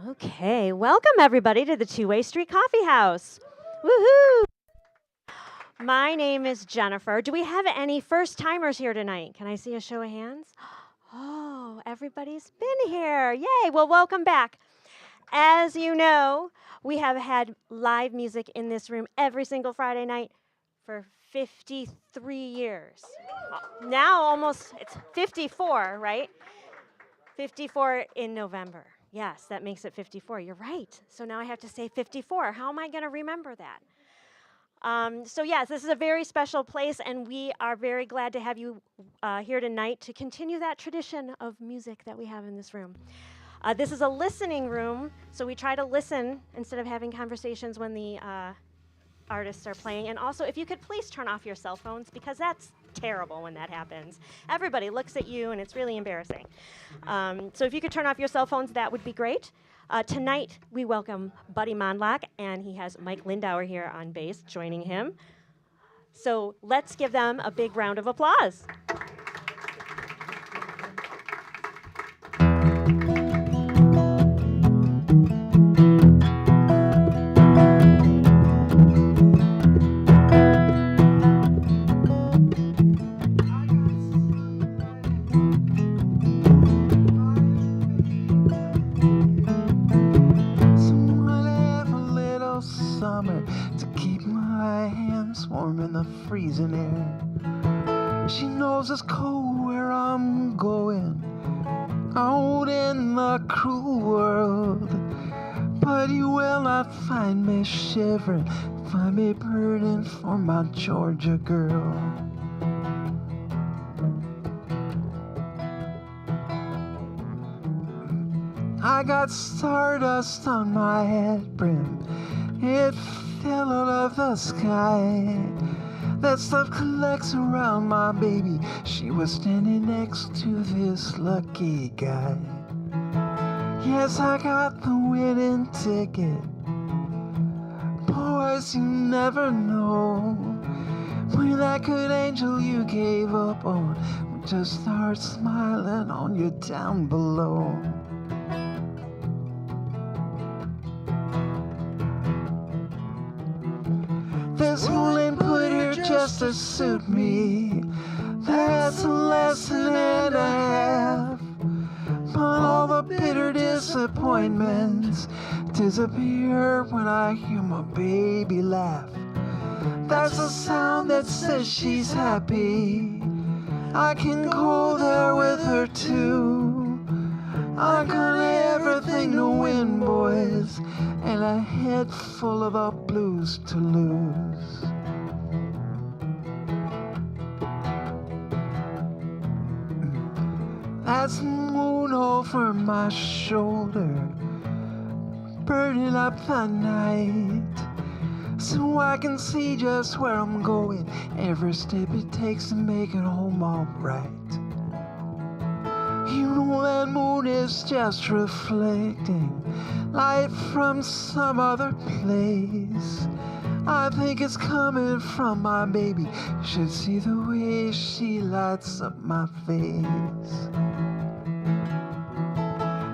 Okay, welcome everybody to the Two-Way Street Coffee House. Woohoo! My name is Jennifer. Do we have any first-timers here tonight? Can I see a show of hands? Oh, everybody's been here. Yay, well, welcome back. As you know, we have had live music in this room every single Friday night for 53 years. Now almost, it's 54, right? 54 in November. Yes, that makes it 54. You're right. So now I have to say 54. How am I going to remember that? So yes, this is a very special place, and we are very glad to have you here tonight to continue that tradition of music that we have in this room. This is a listening room, so we try to listen instead of having conversations when the artists are playing. And also, if you could please turn off your cell phones, because that's terrible when that happens. Everybody looks at you, and it's really embarrassing. So if you could turn off your cell phones, that would be great. Tonight, we welcome Buddy Mondlock, and he has Mike Lindauer here on bass joining him. So let's give them a big round of applause. Freezing air. She knows it's cold where I'm going, out in the cruel world. But you will not find me shivering, find me burning for my Georgia girl. I got stardust on my head brim, it fell out of the sky. That stuff collects around my baby. She was standing next to this lucky guy. Yes, I got the winning ticket. Boys, you never know when that good angel you gave up on would just start smiling on you down below. This Malone put here just to suit me. That's a lesson and a half. But all the bitter disappointments disappear when I hear my baby laugh. That's a sound that says she's happy. I can go there with her too. I got everything to win, boys, and a head full of the blues to lose. That's the moon over my shoulder, burning up the night, so I can see just where I'm going, every step it takes to make it home all right. You know that moon is just reflecting light from some other place. I think it's coming from my baby. You should see the way she lights up my face.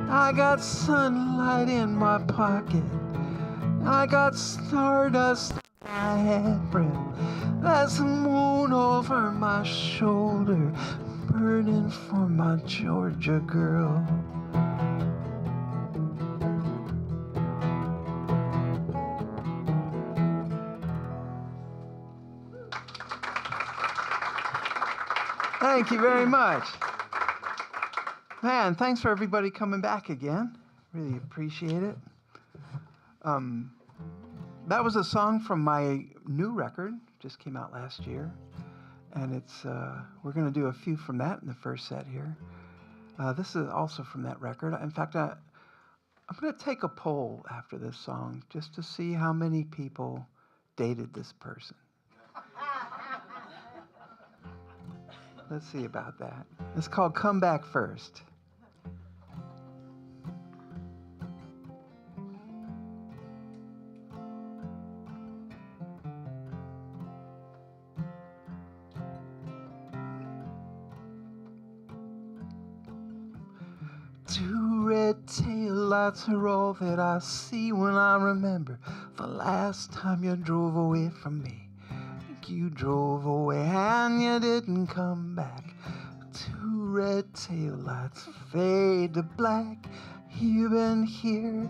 I got sunlight in my pocket, I got stardust on my head brim. That's the moon over my shoulder, burning for my Georgia girl. Thank you very much. Man, thanks for everybody coming back again. Really appreciate it. That was a song from my new record, just came out last year. And it's we're going to do a few from that in the first set here. This is also from that record. In fact, I'm going to take a poll after this song just to see how many people dated this person. Let's see about that. It's called Come Back First. Two red taillights are all that I see when I remember the last time you drove away from me. You drove away and you didn't come back. Two red taillights fade to black. You've been here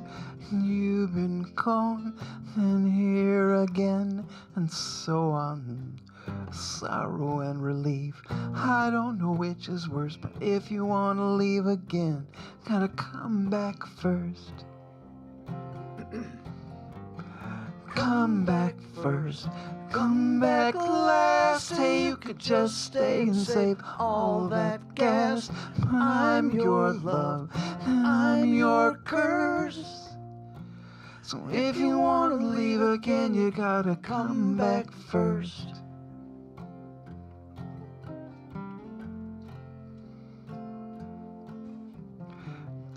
and you've been gone, then here again, and so on. Sorrow and relief, I don't know which is worse, but if you want to leave again, gotta come back first. Come back first, come back last. Hey, you could just stay and save all that gas. I'm your love, and I'm your curse. So if you want to leave again, you gotta come back first.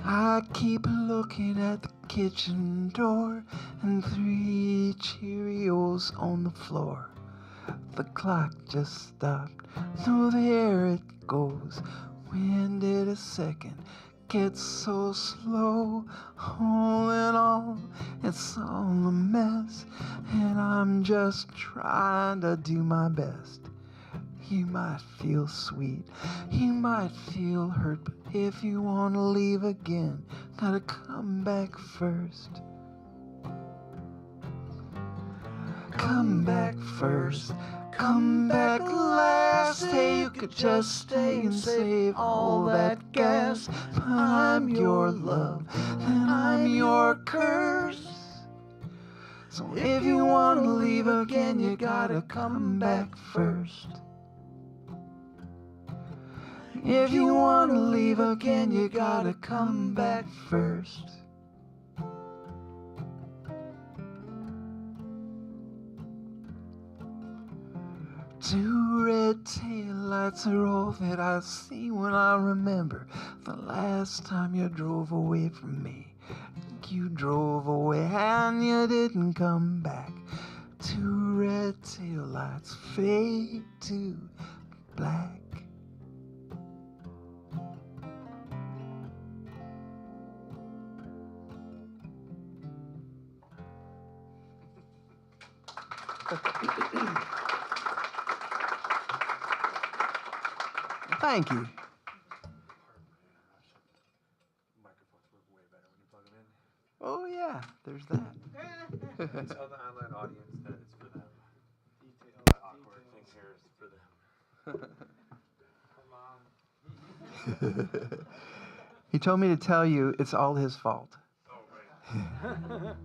I keep looking at the kitchen door and 3 Cheerios on the floor. The clock just stopped, so there it goes. When did a second get so slow? All in all, it's all a mess, and I'm just trying to do my best. You might feel sweet, you might feel hurt, but if you want to leave again, gotta come back first. Come back first, come back last. Hey, you could just stay and save all that gas. But I'm your love, and I'm your curse. So if you want to leave again, you gotta come back first. If you want to leave again, you gotta come back first. Two red taillights are all that I see when I remember the last time you drove away from me. You drove away and you didn't come back. Two red taillights fade to black. Thank you. Oh yeah, there's that. Tell the online audience that it's for them. That awkward thing here is for them. He told me to tell you it's all his fault. Oh, right.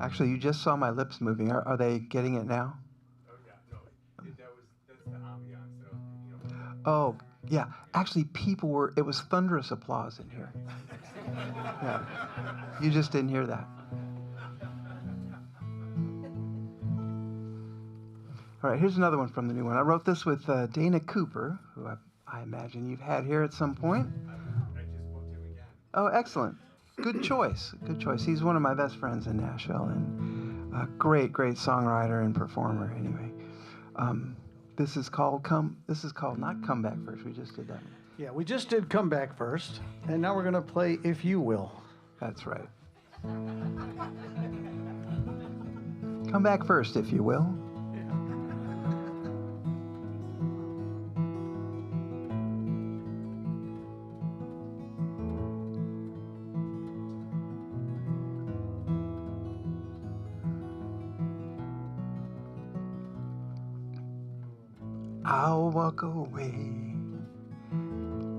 Actually, you just saw my lips moving. Are they getting it now? Oh, yeah, no, that's the ambiance, so, you know. Oh, yeah. Actually, it was thunderous applause in here. Yeah. You just didn't hear that. All right, here's another one from the new one. I wrote this with Dana Cooper, who I imagine you've had here at some point. I just spoke to him again. Oh, excellent. Good choice. Good choice. He's one of my best friends in Nashville and a great, great songwriter and performer. Anyway, this is called not Come Back First. We just did that. Yeah, we just did Come Back First, and now we're going to play If You Will. That's right. Come back first, if you will. I'll walk away,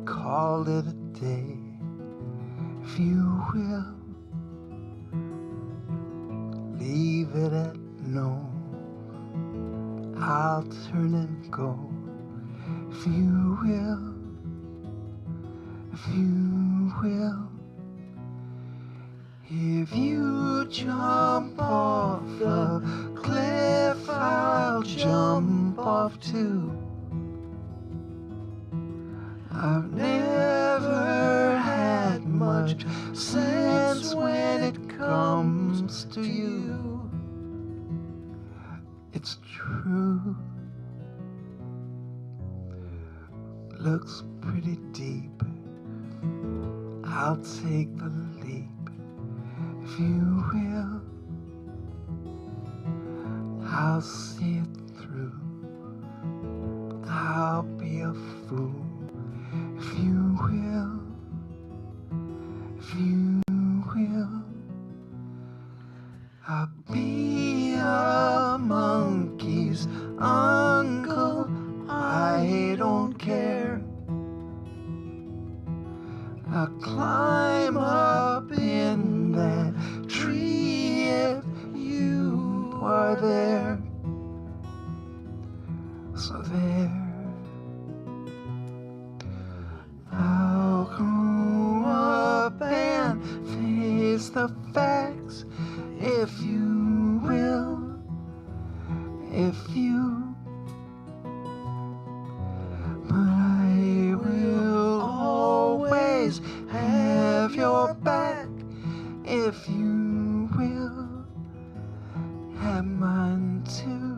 call it a day, if you will. Leave it at no, I'll turn and go, if you will, if you will. If you jump off the cliff, I'll jump off too. I've never had much sense when it comes to you. It's true, looks pretty deep. I'll take the leap, if you will. I'll see it through. I'll be a fool, if you will. If you will. I'll be a monkey's uncle. I don't care. I'll climb up in that tree if you are there. So there. I'll grow up and face the facts, if you will, if you. But I will always have your back, if you will, have mine too.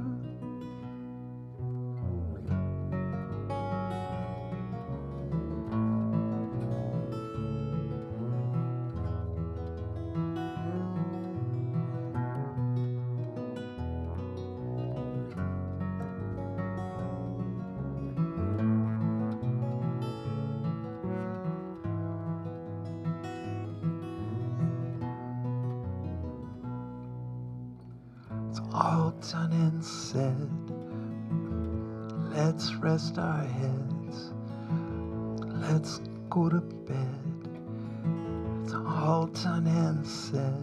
All done and said, let's rest our heads, let's go to bed. It's all done and said,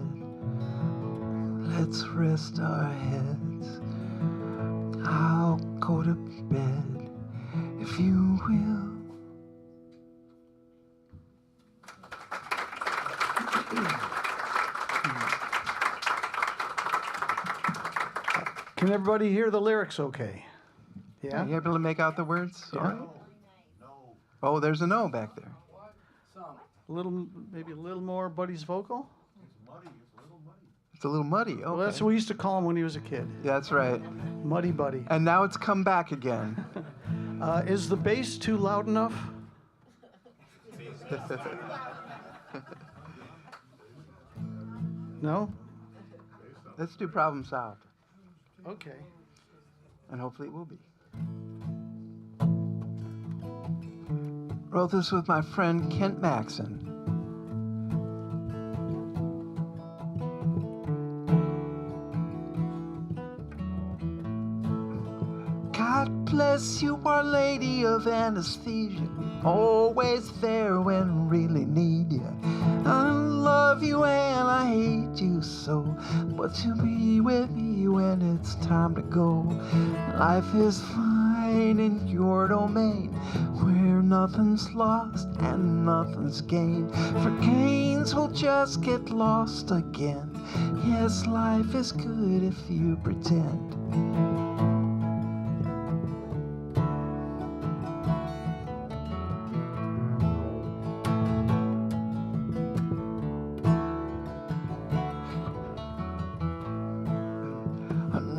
let's rest our heads. I'll go to bed, if you will. Can everybody hear the lyrics okay? Yeah? Are you able to make out the words? Yeah. All right. Oh, there's a no back there. Maybe a little more Buddy's vocal? It's a little muddy. Okay. Well, that's what we used to call him when he was a kid. Yeah, that's right. Muddy Buddy. And now it's come back again. Is the bass too loud enough? No? Let's do problem solved. Okay. And hopefully it will be. Wrote this with my friend Kent Maxon. God bless you, Our Lady of Anesthesia, always there when really need you. I love you and I hate you so, but you'll be with me when it's time to go. Life is fine in your domain, where nothing's lost and nothing's gained. For gains will just get lost again. Yes, life is good if you pretend.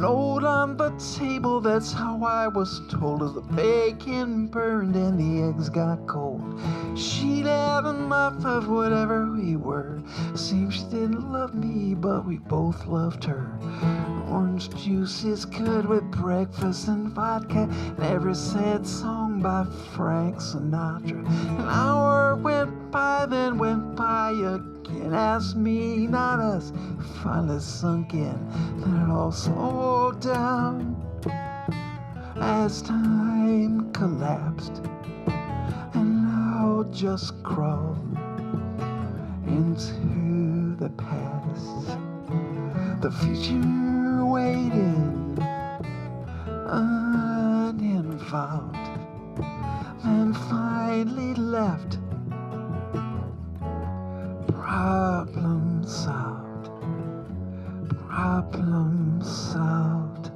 Note on the table, that's how I was told, as the bacon burned and the eggs got cold. She'd had enough of whatever we were. Seems she didn't love me, but we both loved her. Orange juice is good with breakfast and vodka, and every sad song by Frank Sinatra. An hour went by, then went by again. Asked me, not us, finally sunk in. Then it all slowed down as time collapsed, and now just crawl into the past. The future waiting uninvolved, and finally left. Problem solved. Problem solved.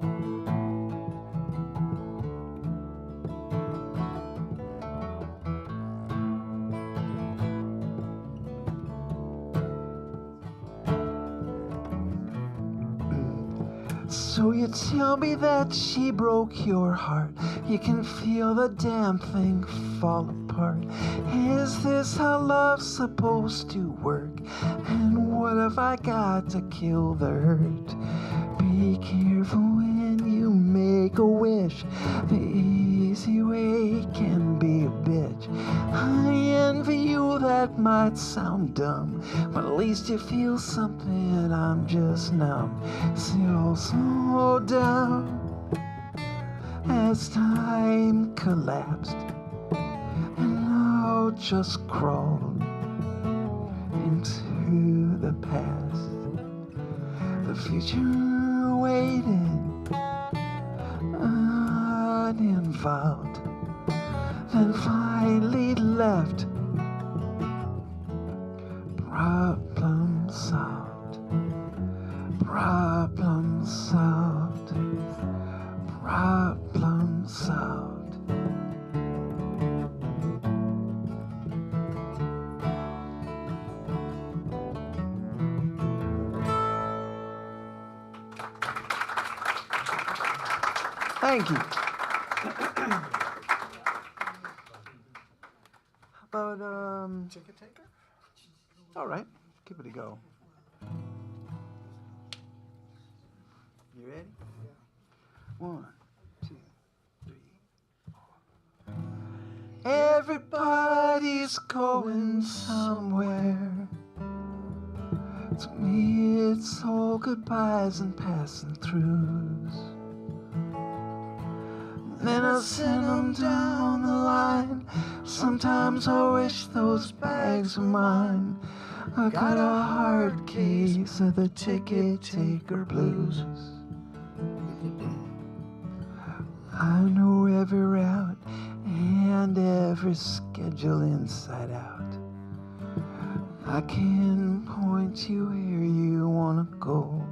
So you tell me that she broke your heart. You can feel the damn thing fall apart. Is this how love's supposed to work? And what have I got to kill the hurt? Be careful when you make a wish. The easy way can be a bitch. I envy you, that might sound dumb, but at least you feel something. I'm just numb. So slow down as time collapsed, and I'll just crawl into the past. The future waited uninvolved, then finally left. Problem solved. Problem solved. Problem solved. Thank you. How about, Ticket taker? all right, give it a go. You ready? Yeah. 1, 2, 3, 4. Everybody's going somewhere. To me, it's all goodbyes and passing throughs. Then I send them down the line. Sometimes I wish those bags were mine. I got a hard case of the ticket taker blues. I know every route and every schedule inside out. I can point you where you wanna go.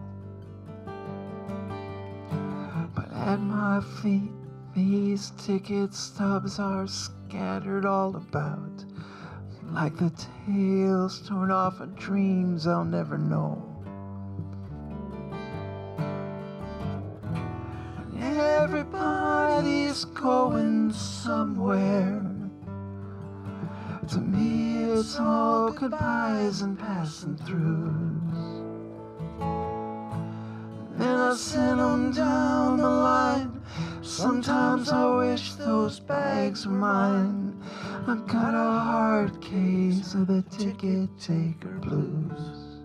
But at my feet, these ticket stubs are scattered all about, like the tails torn off of dreams I'll never know. And everybody's going somewhere. To me, it's all goodbyes and passing throughs. Then I send them down the line. Sometimes I wish those bags were mine. I've got a hard case of the ticket taker blues.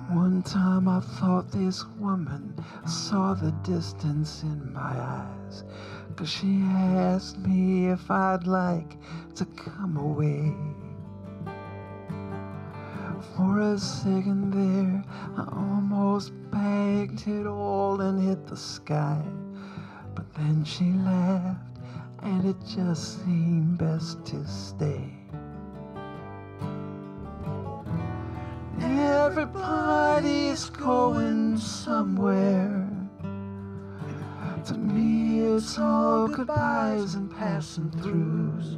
One time I thought this woman saw the distance in my eyes, 'cause she asked me if I'd like to come away. For a second there, I almost bagged it all and hit the sky. But then she laughed, and it just seemed best to stay. Everybody's going somewhere. To me, it's all goodbyes and passing throughs.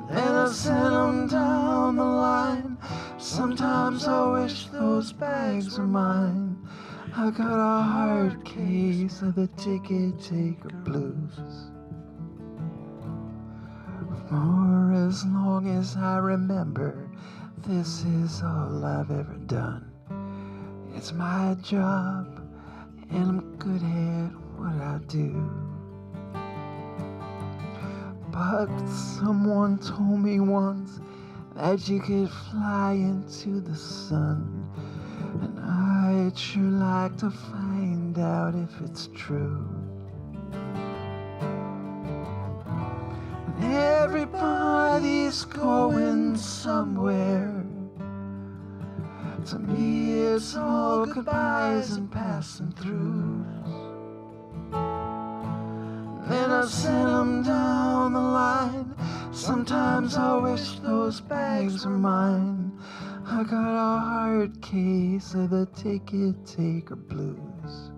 Then I send them down the line. Sometimes I wish those bags were mine. I got a hard case of the ticket taker blues. For as long as I remember, this is all I've ever done. It's my job, and I'm good at what I do. But someone told me once that you could fly into the sun, and I'd sure like to find out if it's true. Everybody's going somewhere. To me, it's all goodbyes and passing throughs. Then I send them down the line. Sometimes I wish those bags were mine. I got a hard case of the ticket taker blues.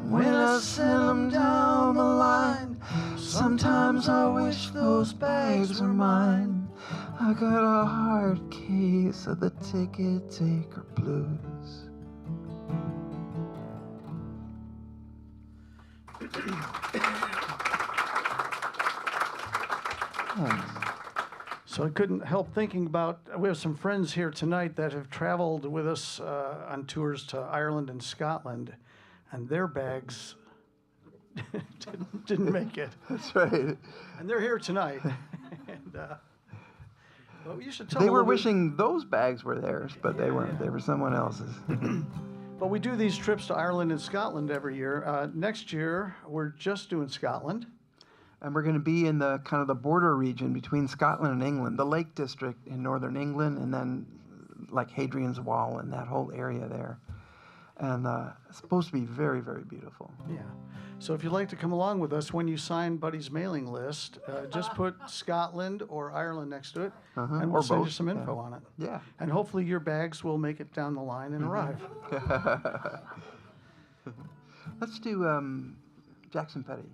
When I send them down the line, sometimes I wish those bags were mine. I got a hard case of the ticket taker blues. Thanks. So I couldn't help thinking about, we have some friends here tonight that have traveled with us on tours to Ireland and Scotland, and their bags didn't make it. That's right. And they're here tonight. And, well, you should tell They them a were little bit- wishing those bags were theirs, but they weren't. yeah. They were someone else's. But we do these trips to Ireland and Scotland every year. Next year, we're just doing Scotland. And we're going to be in the kind of the border region between Scotland and England, the Lake District in northern England, and then like Hadrian's Wall and that whole area there. And it's supposed to be very, very beautiful. Yeah. So if you'd like to come along with us, when you sign Buddy's mailing list, just put Scotland or Ireland next to it, and we'll Or send you both, some yeah. info on it. Yeah. And hopefully your bags will make it down the line and arrive. Let's do Jackson Petty.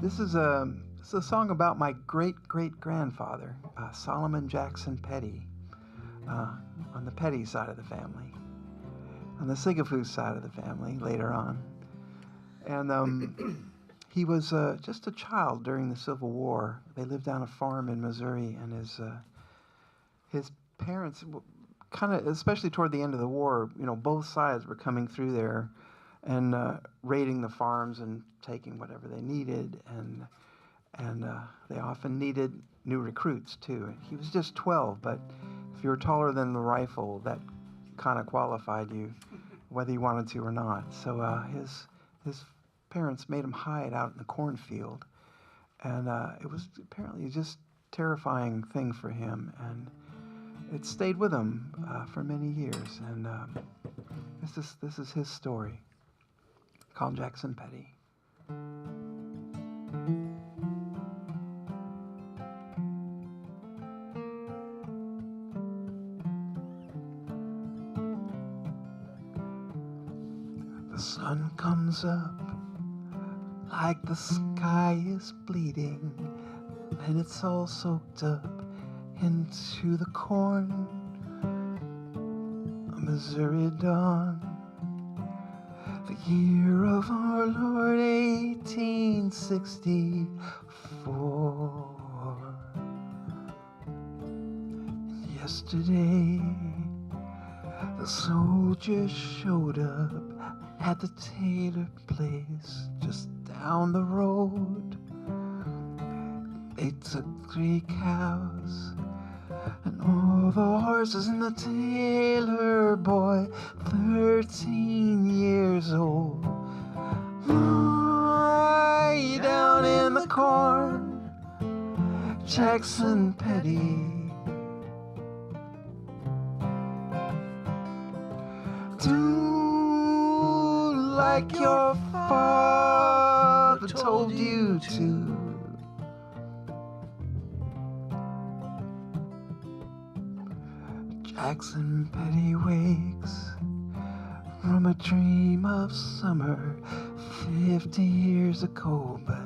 This is a song about my great-great-grandfather, Solomon Jackson Petty, on the Petty side of the family, on the Sigafus side of the family later on. And he was just a child during the Civil War. They lived on a farm in Missouri, and his parents, kind of, especially toward the end of the war, both sides were coming through there and raiding the farms and taking whatever they needed, and they often needed new recruits too. He was just 12, but if you were taller than the rifle, that kind of qualified you, whether you wanted to or not. So his parents made him hide out in the cornfield, and it was apparently just a terrifying thing for him, and it stayed with him for many years. And this is his story, called Jackson Petty. The sun comes up like the sky is bleeding, and it's all soaked up into the corn. A Missouri dawn, the year of our Lord 1864. And yesterday, the soldiers showed up at the Taylor place just down the road. They took 3 cows and all the horses and the Taylor boy, 13 years old. Lie down in the corn, Jackson Petty. Do like your father told you to. Jackson Petty wakes from a dream of summer 50 years ago, but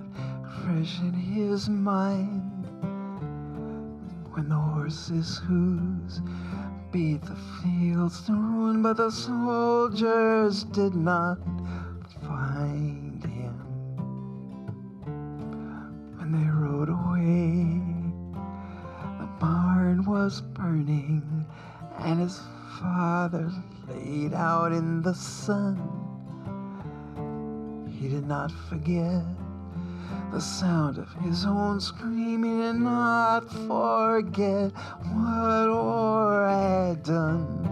fresh in his mind, when the horses' hooves beat the fields to ruin, but the soldiers did not find him. When they rode away, the barn was burning, and his father laid out in the sun. He did not forget the sound of his own screaming, and not forget what war had done.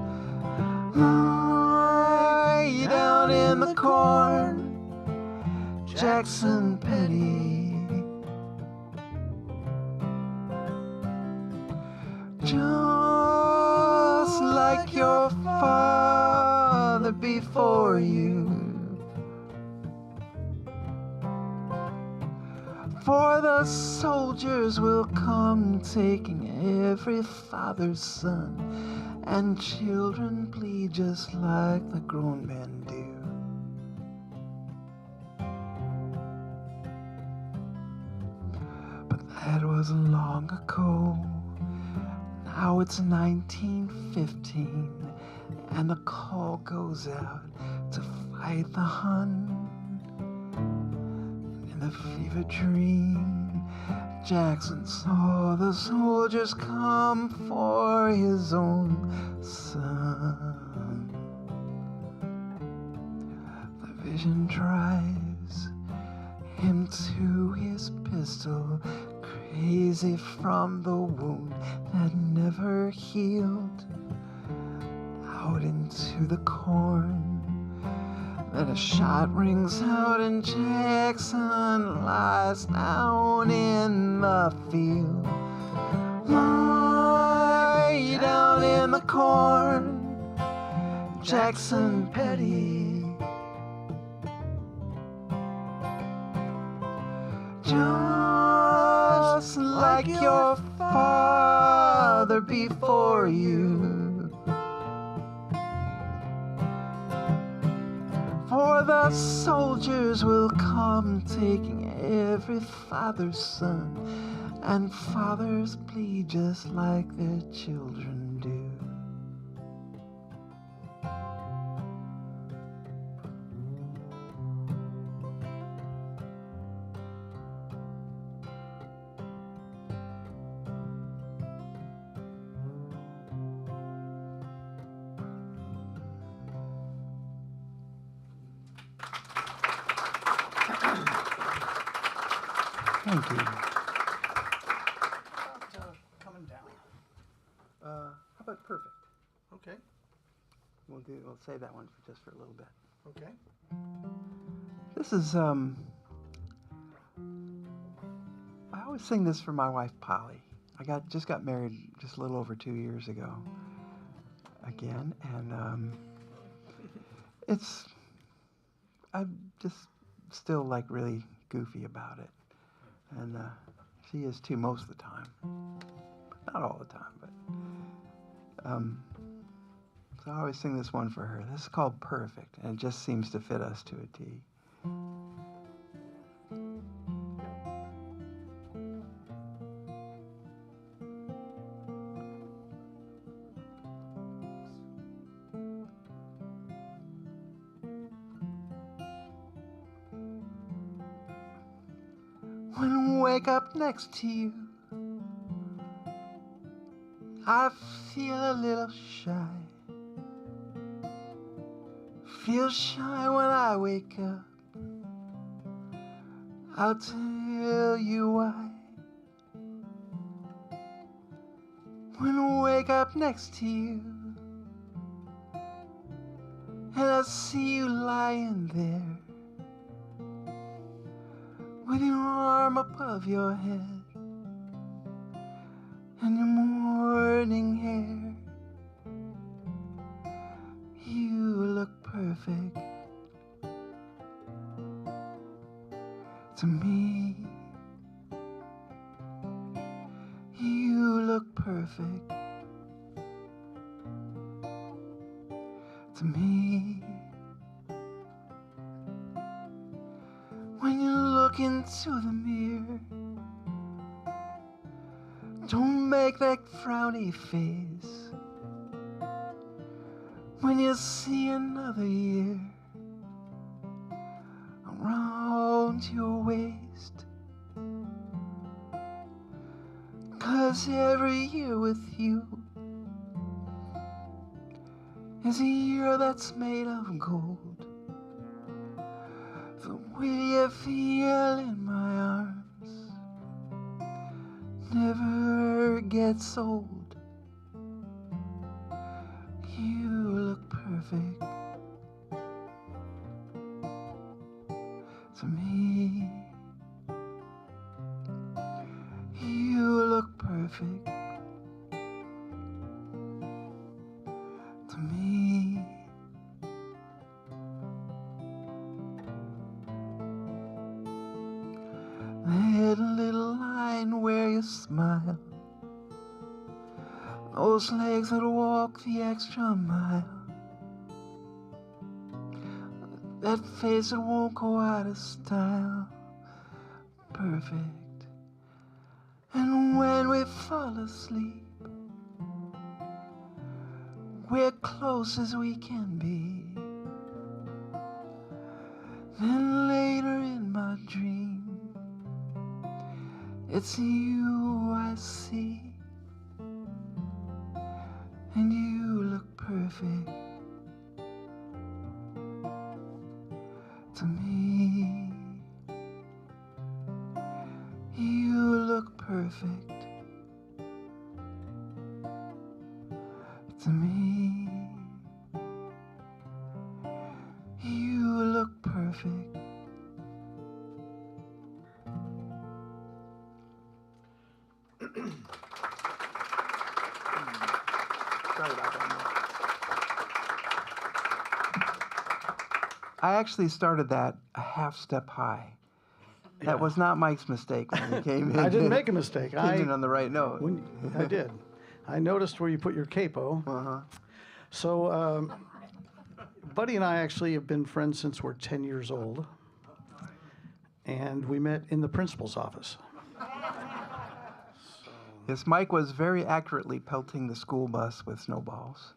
Lie down in the corn, Jackson Petty. Just like your father before you. For the soldiers will come taking every father's son, and children bleed just like the grown men do. That was long ago. Now it's 1915, and the call goes out to fight the Hun. In the fever dream, Jackson saw the soldiers come for his own son. The vision drives him to his pistol, crazy from the wound that never healed. Out into the corn, then a shot rings out and Jackson lies down in the field. Lie down in the corn, Jackson Petty. Just like your father before you. For the soldiers will come taking every father's son, and fathers bleed just like their children do. Thank you. Coming down. How about perfect? Okay. We'll save that one just for a little bit. Okay. This is I always sing this for my wife Polly. I just got married just a little over 2 years ago. Again, and I'm just still like really goofy about it. And she is too most of the time. Not all the time, but so I always sing this one for her. This is called Perfect, and it just seems to fit us to a T. When I wake up next to you, I feel a little shy. Feel shy when I wake up. I'll tell you why. When I wake up next to you, and I see you lying there, with your arm above your head and your morning hair, you look perfect to me. You look perfect to me. When you look into the mirror, don't make that frowny face. When you see another year around your waist, 'cause every year with you is a year that's made of gold. The way you feel in my arms never gets old. You look perfect to me. You look perfect to me. That little line where you smile, those legs that walk the extra mile, that face that won't go out of style. Perfect And when we fall asleep, we're close as we can be. Then later in my dream, it's you I see. And you look perfect to me. You look perfect to me. You look perfect. Sorry about that. I actually started that a half step high. That was not Mike's mistake when he came in. I didn't make a mistake. Came in on the right note. I did. I noticed where you put your capo. Uh-huh. So, Buddy and I actually have been friends since we're 10 years old. And we met in the principal's office. Yes, Mike was very accurately pelting the school bus with snowballs.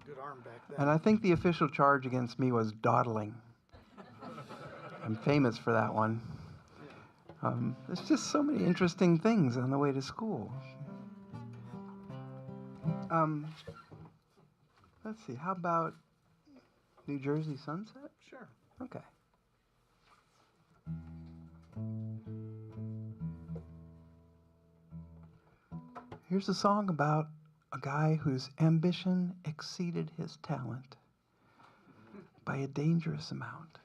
Good arm back then. And I think the official charge against me was dawdling. I'm famous for that one. There's just so many interesting things on the way to school. Let's see, how about New Jersey Sunset? Sure. Okay. Here's a song about a guy whose ambition exceeded his talent by a dangerous amount.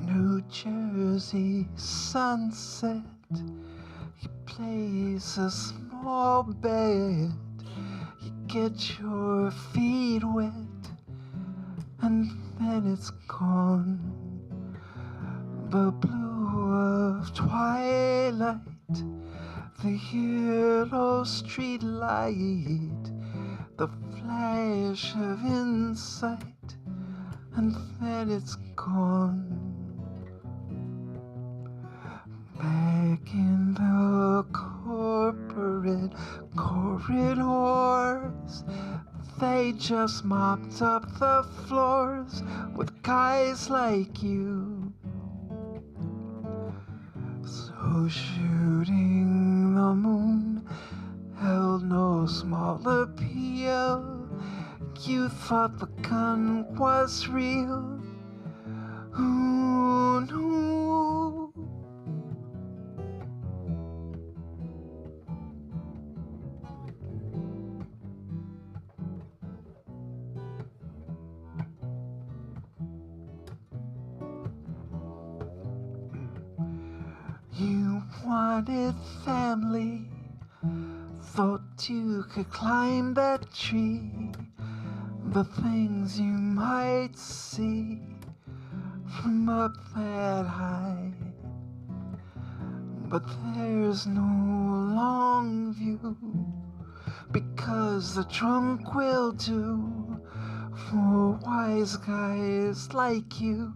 New Jersey sunset, you place a small bed, you get your feet wet, and then it's gone. The blue of twilight, the yellow street light, the flash of insight, and then it's gone. Back in the corporate corridors, they just mopped up the floors with guys like you. So shooting the moon held no small appeal. You thought the gun was real. Who knew? You wanted family, thought you could climb that tree, the things you might see from up that high. But there's no long view, because the trunk will do for wise guys like you.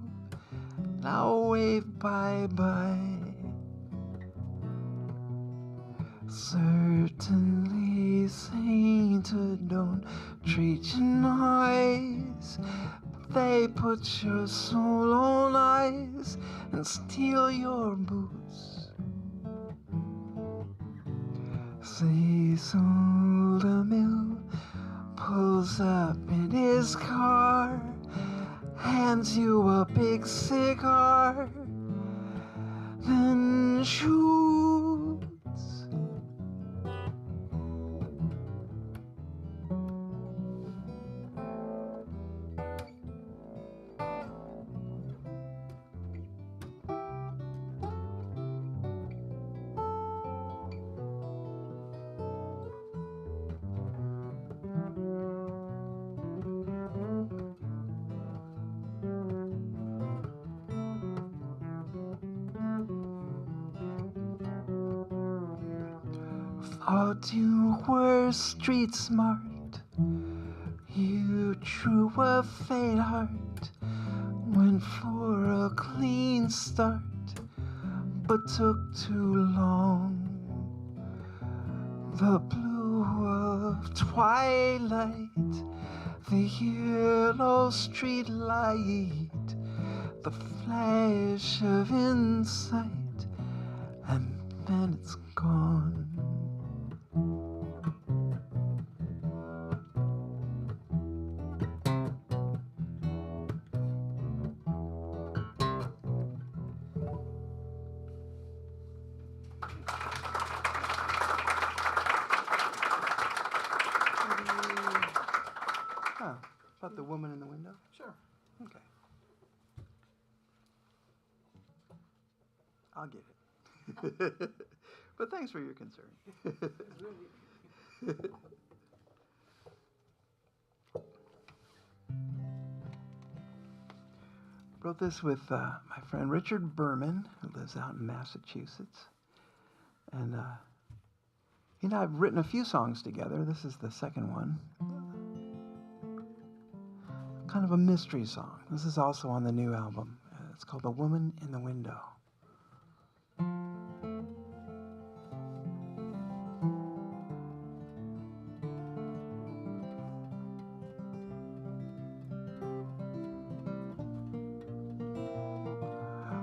Now wave bye-bye. Certainly sainted don't treat you nice. They put your soul on ice and steal your boots. Cecil DeMille pulls up in his car, hands you a big cigar, then shoots. Oh, you were street smart. You drew a faint heart, went for a clean start, but took too long. The blue of twilight, the yellow street light, the flash of insight, and then it's gone. About the woman in the window? Sure. Okay. I'll get it. But thanks for your concern. Wrote this with my friend Richard Berman, who lives out in Massachusetts. And he and I have written a few songs together. This is the second one. Kind of a mystery song. This is also on the new album. It's called The Woman in the Window.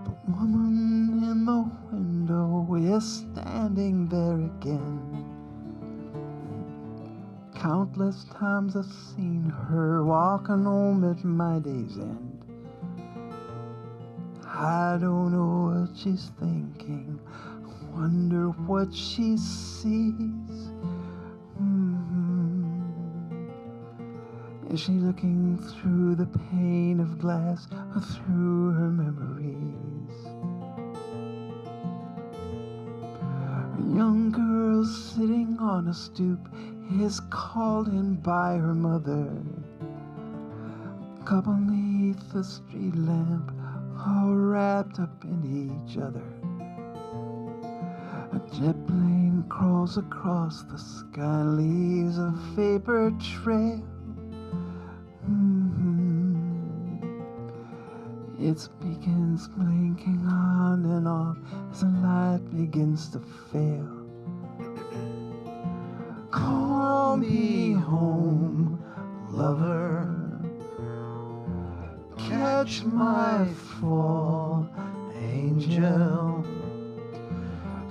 The woman in the window is standing there again. Countless times I've seen her walking home at my day's end. I don't know what she's thinking. I wonder what she sees. Is she looking through the pane of glass or through her memories? A young girl sitting on a stoop is called in by her mother. A couple beneath the street lamp, all wrapped up in each other. A jet plane crawls across the sky, leaves a vapor trail. Its beacons blinking on and off as the light begins to fail. Call me home, lover. Catch my fall, angel.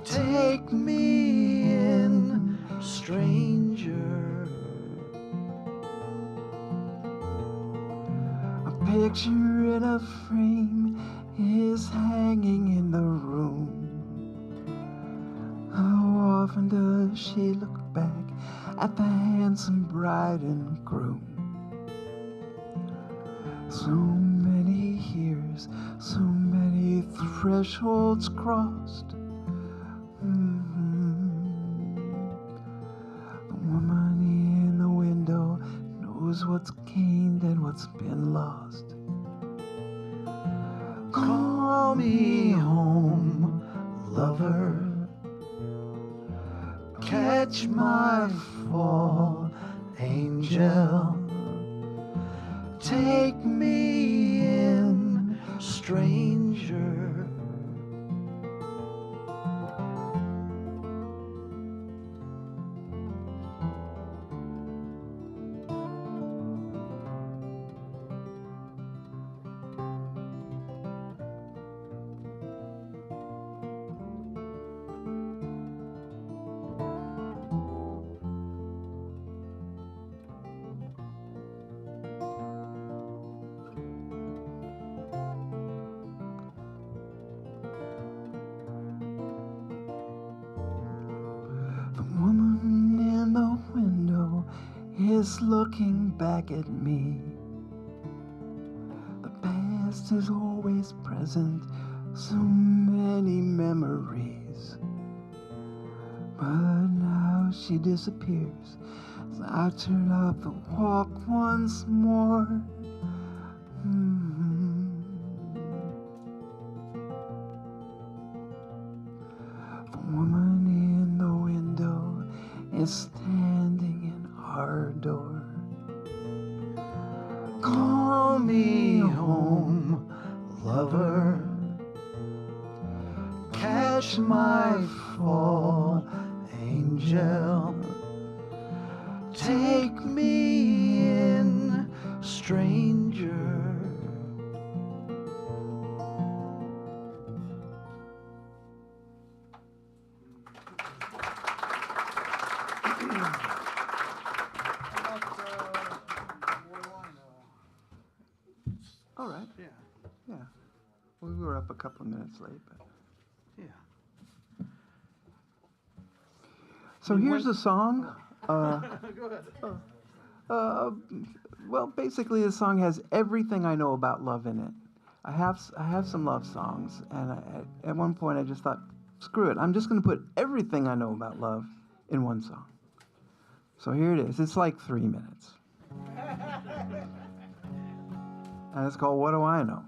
Take me in, stranger. A picture in a frame is hanging in the room. How often does she look back at the handsome bride and groom? So many years, so many thresholds crossed. The woman in the window knows what's gained and what's been lost. Call me home, lover. Catch my fall, angel. Take me in, stranger. Is looking back at me. The past is always present, so many memories. But now she disappears as I turn up the walk once more. The woman in the window is standing in our door. Call me home, lover. Catch my fall, angel. Take me in, stranger. All right. Yeah. Yeah. We were up a couple of minutes late, but. Yeah. So here's a song. Go ahead. Well, basically, the song has everything I know about love in it. I have some love songs, and at one point I just thought, screw it, I'm just going to put everything I know about love in one song. So here it is. It's like 3 minutes. And it's called What Do I Know?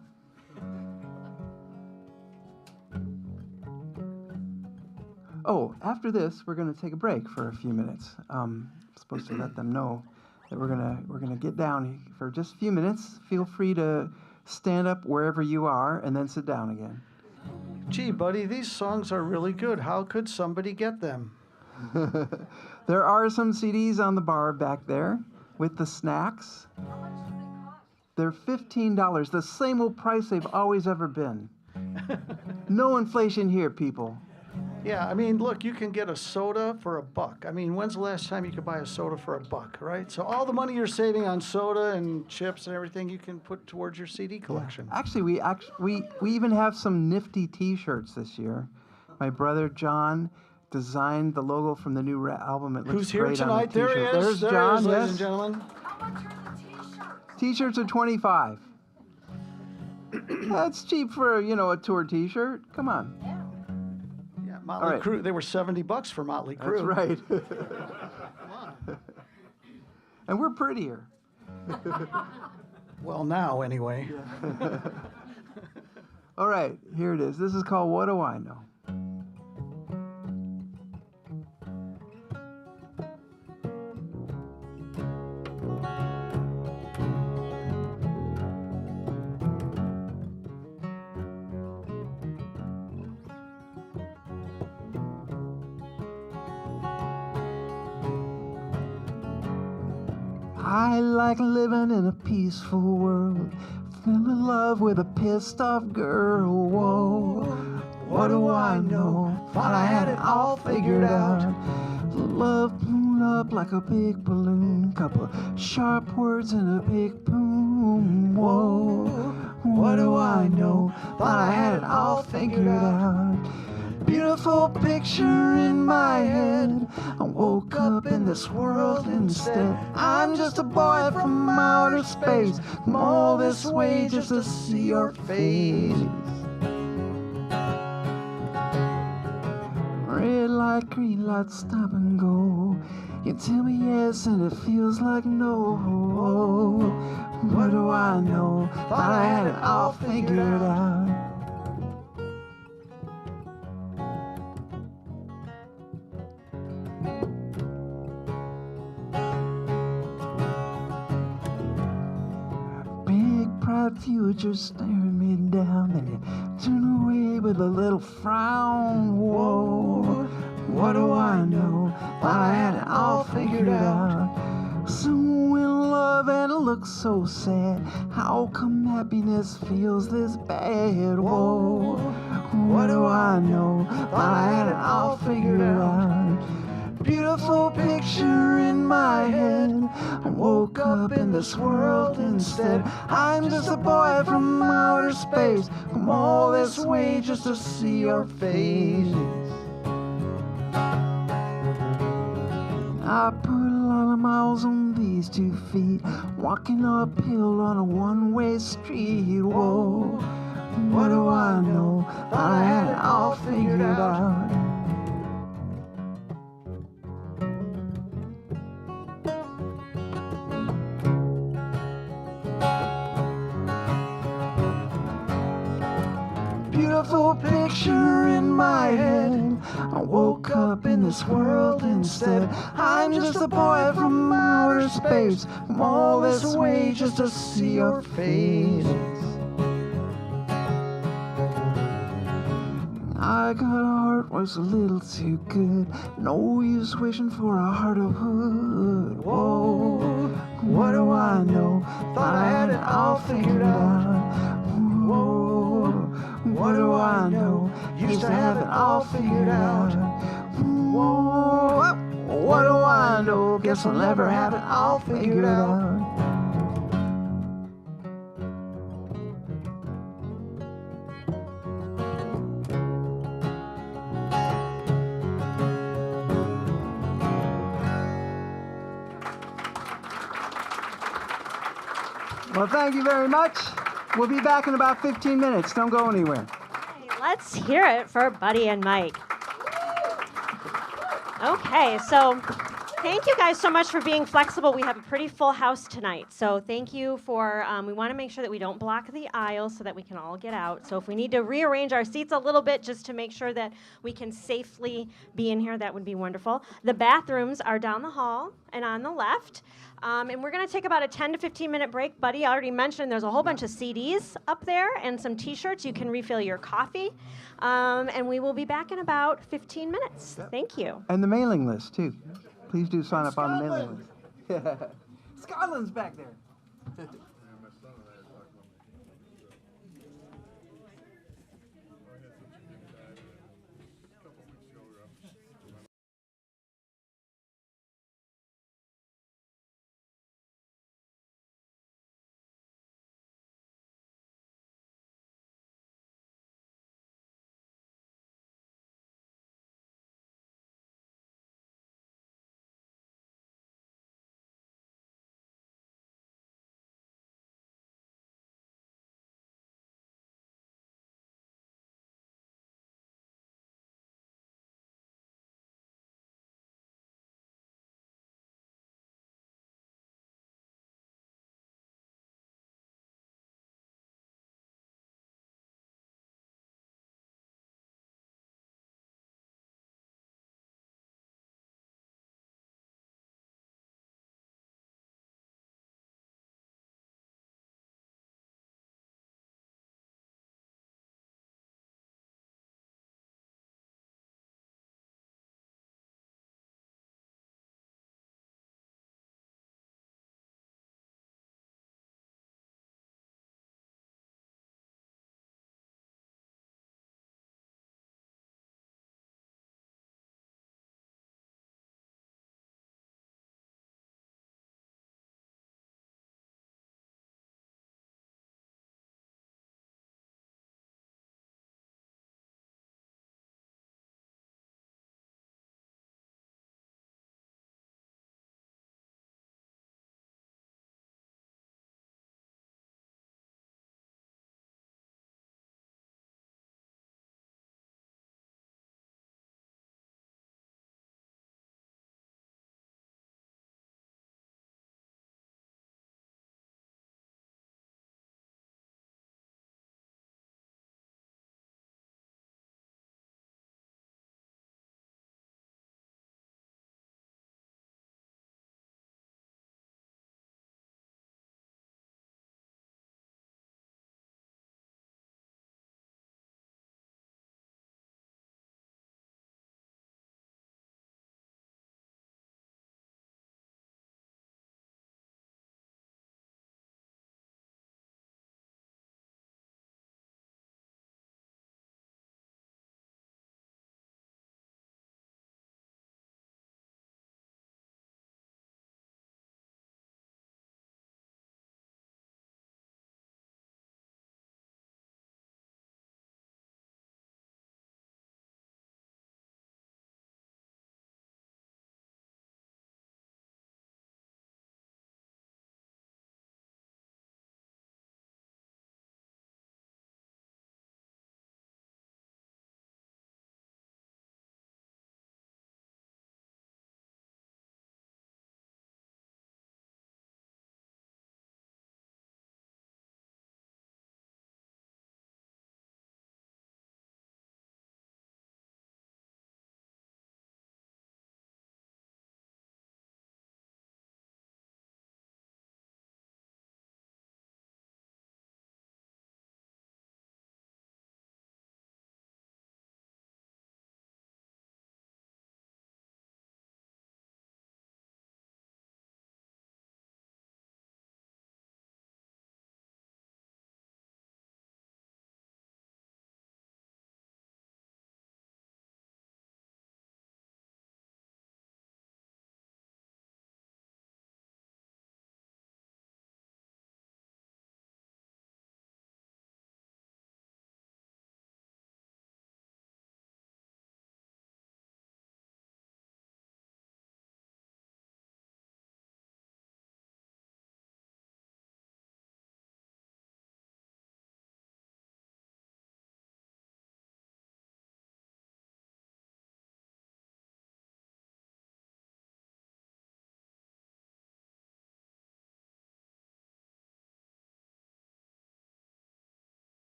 Oh, after this, we're going to take a break for a few minutes. I'm supposed to let them know that we're gonna get down for just a few minutes. Feel free to stand up wherever you are and then sit down again. Gee, buddy, these songs are really good. How could somebody get them? There are some CDs on the bar back there with the snacks. How much do they cost? They're $15, the same old price they've always ever been. No inflation here, people. Yeah, I mean, look, you can get a soda for $1. I mean, when's the last time you could buy a soda for $1, right? So all the money you're saving on soda and chips and everything, you can put towards your CD collection. Actually, we even have some nifty T-shirts this year. My brother John designed the logo from the new album. It looks Who's here great on the tonight? There he t-shirt. is. There's There John, he is, ladies yes. and gentlemen. How much are the t-shirts? T-shirts are $25. That's cheap for, a tour T-shirt. Come on. Yeah. Yeah, Motley right. Crue. They were $70 for Motley Crue. That's right. Come on. And we're prettier. Well, now anyway. All right, here it is. This is called What Do I Know? I like living in a peaceful world, fell in love with a pissed off girl. Whoa, what do I know? Thought I had it all figured out. Love blew up like a big balloon, couple of sharp words and a big boom. Whoa, what do I know? Thought I had it all figured out. Beautiful picture in my head. I woke up in this world instead. I'm just a boy from outer space. Come all this way just to see your face. Red light, green light, stop and go. You tell me yes and it feels like no. What do I know? Thought I had it all figured out. Future staring me down, then you turn away with a little frown. Whoa, what do I know? Thought I had it all figured out. So in love and it looks so sad. How come happiness feels this bad? Whoa, what do I know? Thought I had it all figured out. Beautiful picture in my head. I woke up in this world instead. I'm just a boy from outer space. Come all this way just to see your face. I put a lot of miles on these 2 feet, walking uphill on a one-way street. Whoa, what do I know? Thought I had it all figured out. Beautiful picture in my head. I woke up up in this world instead. I'm just a boy from outer space, from all this way just to see your face. I got a heart was a little too good. No use wishing for a heart of wood. Whoa, what do I know? Thought I had it all figured out. Whoa, what do I know? Used to have it all figured out. Whoa, what do I know? Guess I'll never have it all figured out. Well, thank you very much. We'll be back in about 15 minutes. Don't go anywhere. Hey, let's hear it for Buddy and Mike. Okay, so thank you guys so much for being flexible. We have a pretty full house tonight. So thank you for, we want to make sure that we don't block the aisles so that we can all get out. So if we need to rearrange our seats a little bit just to make sure that we can safely be in here, that would be wonderful. The bathrooms are down the hall and on the left. And we're going to take about a 10 to 15 minute break. Buddy already mentioned there's a whole bunch of CDs up there and some T-shirts. You can refill your coffee. And we will be back in about 15 minutes. Thank you. And the mailing list, too. Please do sign up on the mailing list. Scotland's back there.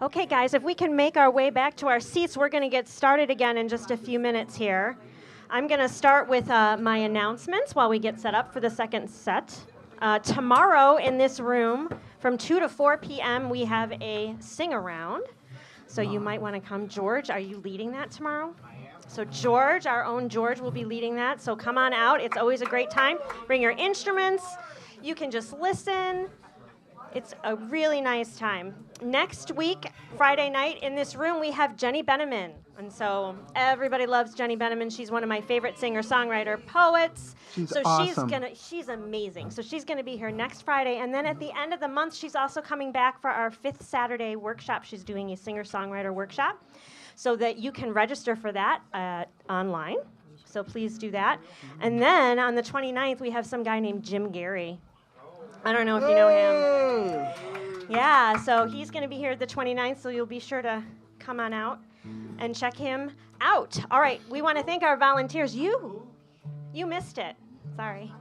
Okay, guys, if we can make our way back to our seats, we're going to get started again in just a few minutes here. I'm going to start with my announcements while we get set up for the second set. Tomorrow in this room, from 2 to 4 p.m., we have a sing-around. So you might want to come. George, are you leading that tomorrow? I am. So George, our own George, will be leading that. So come on out. It's always a great time. Bring your instruments. You can just listen. It's a really nice time. Next week, Friday night, in this room, we have Jenny Beneman. And so everybody loves Jenny Beneman. She's one of my favorite singer-songwriter poets. She's awesome. She's amazing. So she's gonna be here next Friday. And then at the end of the month, she's also coming back for our 5th Saturday workshop. She's doing a singer-songwriter workshop so that you can register for that online. So please do that. And then on the 29th, we have some guy named Jim Gary. I don't know if you know him. Yeah, so he's going to be here the 29th, so you'll be sure to come on out and check him out. All right, we want to thank our volunteers. You missed it. Sorry.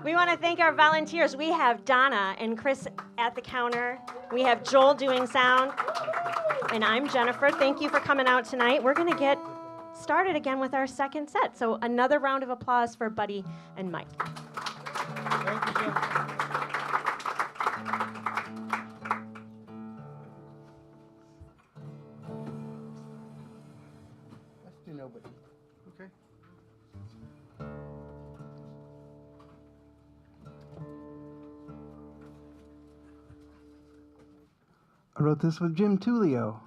We want to thank our volunteers. We have Donna and Chris at the counter. We have Joel doing sound. And I'm Jennifer. Thank you for coming out tonight. We're going to get started again with our second set. So another round of applause for Buddy and Mike. Thank you, Jim. Let's do nobody. Okay. I wrote this with Jim Tullio.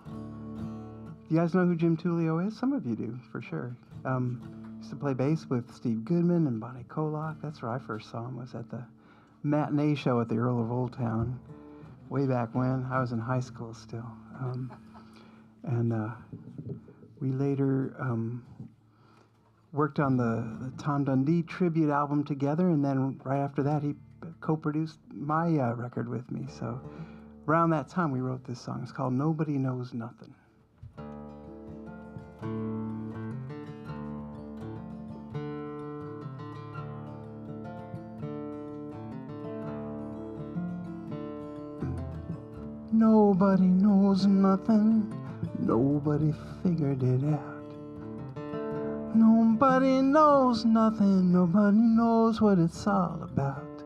You guys know who Jim Tullio is? Some of you do, for sure. Used to play bass with Steve Goodman and Bonnie Kolak. That's where I first saw him, was at the matinee show at the Earl of Old Town, way back when. I was in high school still. We later worked on the Tom Dundee tribute album together, and then right after that, he co-produced my record with me. So around that time, we wrote this song. It's called Nobody Knows Nothing. Nobody knows nothing, nobody figured it out. Nobody knows nothing, nobody knows what it's all about.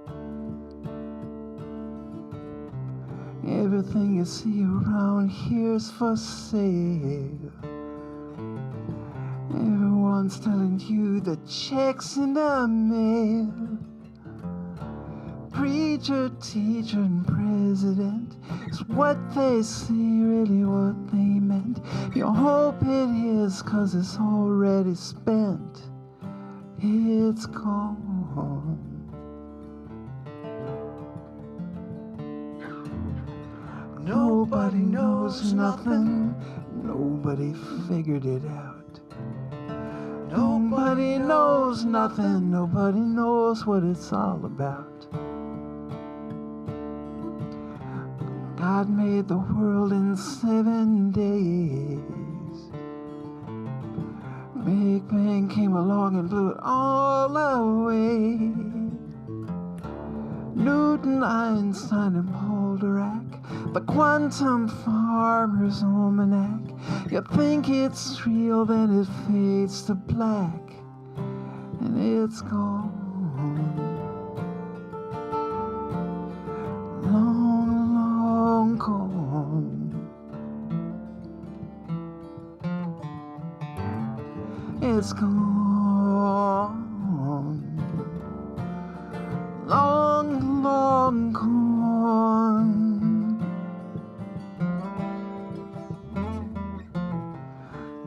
Everything you see around here's for sale. Everyone's telling you the check's in the mail. Preacher, teacher, and president is what they say, really what they meant. You hope it is, 'cause it's already spent. It's gone. Nobody knows nothing, nobody figured it out. Nobody knows nothing, nobody knows what it's all about. God made the world in 7 days. Big Bang came along and blew it all away. Newton, Einstein, and Polderak, the quantum farmer's almanac. You think it's real, then it fades to black, and it's gone. Long, long gone. It's gone. Long, long gone.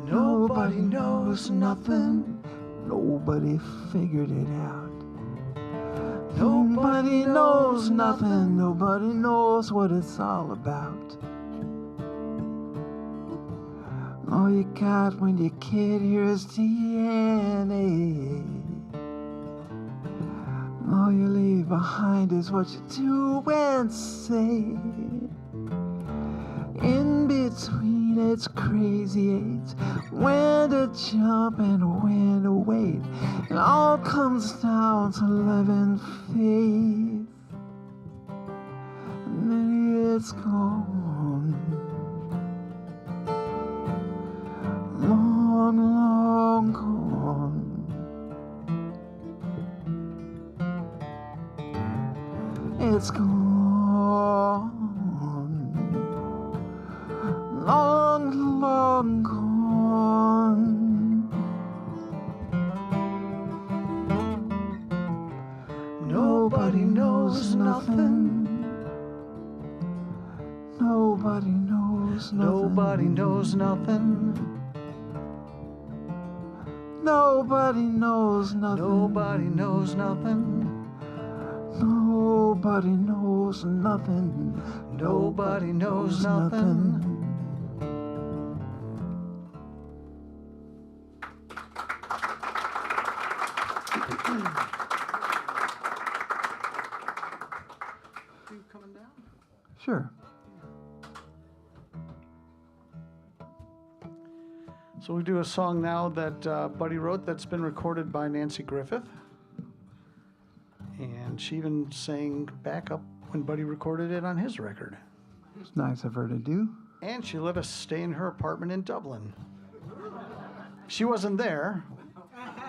Nobody knows nothing, nobody figured it out. Nobody knows nothing, nobody knows what it's all about. All you got when you're a kid here is DNA. All you leave behind is what you do and say. In between, it's crazy age, when to jump and when to wait. It all comes down to love and faith. it's gone. Long, long gone. It's gone. Long, long gone. Nobody knows nothing. Nobody knows nothing. Nobody knows nothing. Nobody knows nothing. Nobody knows nothing. Nobody knows nothing. Nobody knows nothing. You coming down? Sure. So we do a song now that Buddy wrote that's been recorded by Nanci Griffith. And she even sang backup when Buddy recorded it on his record. It's nice of her to do. And she let us stay in her apartment in Dublin. She wasn't there,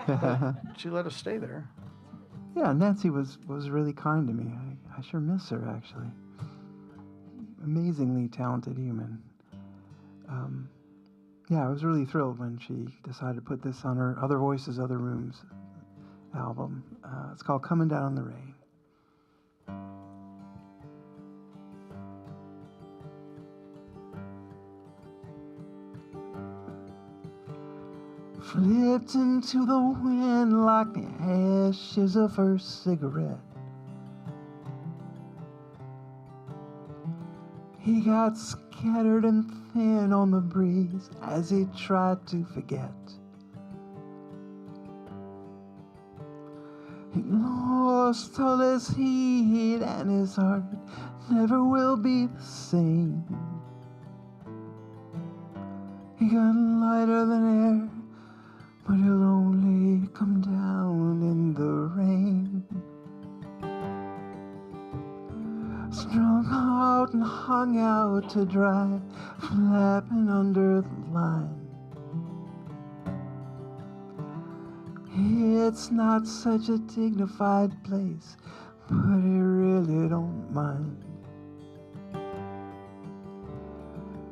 but she let us stay there. Yeah, Nanci was really kind to me. I sure miss her, actually. Amazingly talented human. Yeah, I was really thrilled when she decided to put this on her Other Voices, Other Rooms album. It's called Coming Down in the Rain. Flipped into the wind like the ashes of her cigarette. He got scattered and thin on the breeze as he tried to forget. He lost all his heat and his heart never will be the same. He got lighter than air, but he'll only come down in the rain. Strung out and hung out to dry, flapping under the line. It's not such a dignified place, but he really don't mind.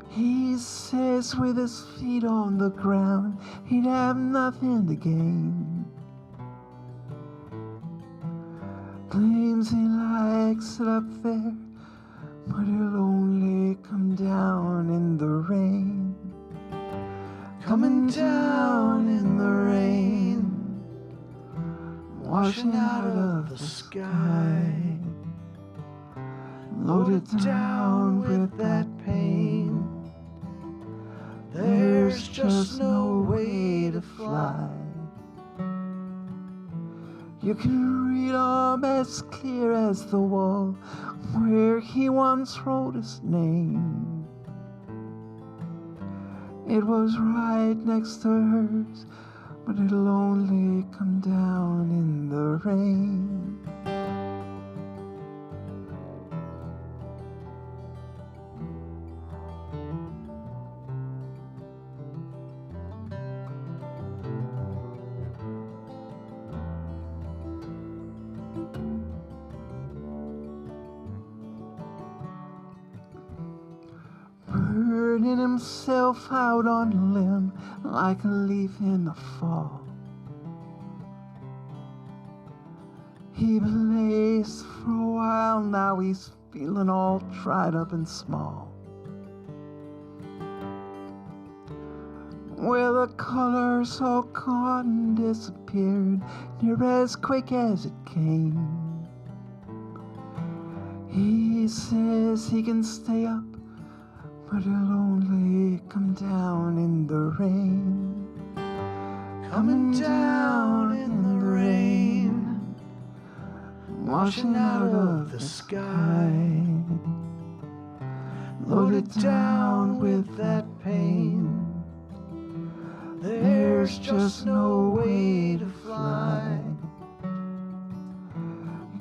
He says with his feet on the ground, he'd have nothing to gain. Claims he likes it up there, but he'll only come down in the rain. Coming down in the rain, washing out of the sky, loaded down with that pain. There's just no way to fly. You can read 'em as clear as the wall where he once wrote his name. It was right next to hers, but it'll only come down in the rain. Burning himself out on a limb like a leaf in the fall. He blazed for a while, now he's feeling all dried up and small. Where the colors all gone and disappeared, near as quick as it came. He says he can stay up, but he'll only come down in the rain. Coming down in the rain, washing out of the sky, loaded down with that pain. There's just no way to fly.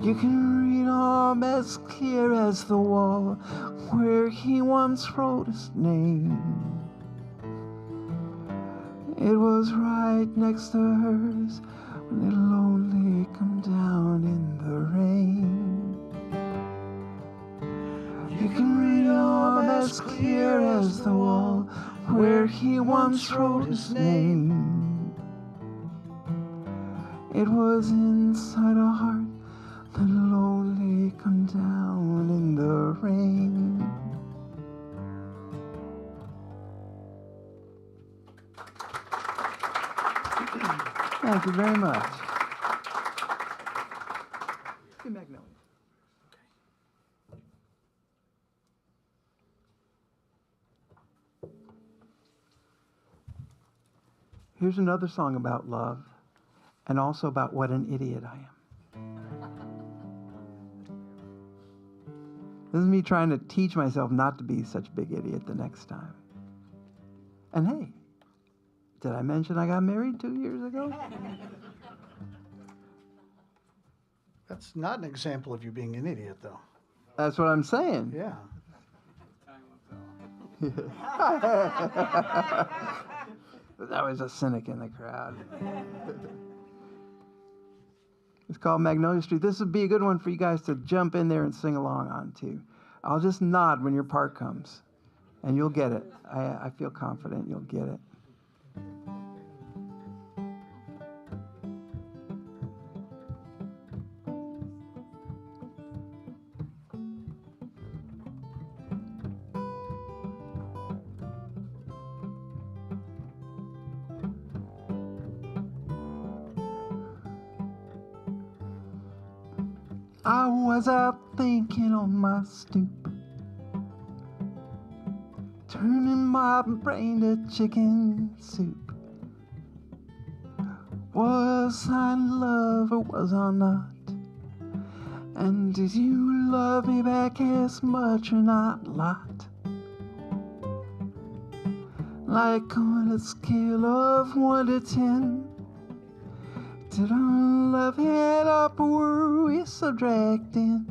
You can read 'em as clear as the wall where he once wrote his name. It was right next to hers when it lonely come down in the rain. You can read 'em as clear as the wall where he once wrote his name. It was inside a heart that lonely come down in the rain. Thank you very much. Hey, Magnolia. Here's another song about love and also about what an idiot I am. This is me trying to teach myself not to be such a big idiot the next time. And hey, did I mention I got married 2 years ago? That's not an example of you being an idiot, though. That's what I'm saying. Yeah. There's always a cynic in the crowd. It's called Magnolia Street. This would be a good one for you guys to jump in there and sing along on, too. I'll just nod when your part comes, and you'll get it. I feel confident you'll get it. I was out thinking on my stoop, turning my brain to chicken soup. Was I in love or was I not? And did you love me back as much or not? Lot. Like on a scale of 1 to 10, did our love head up or were we so dragged in?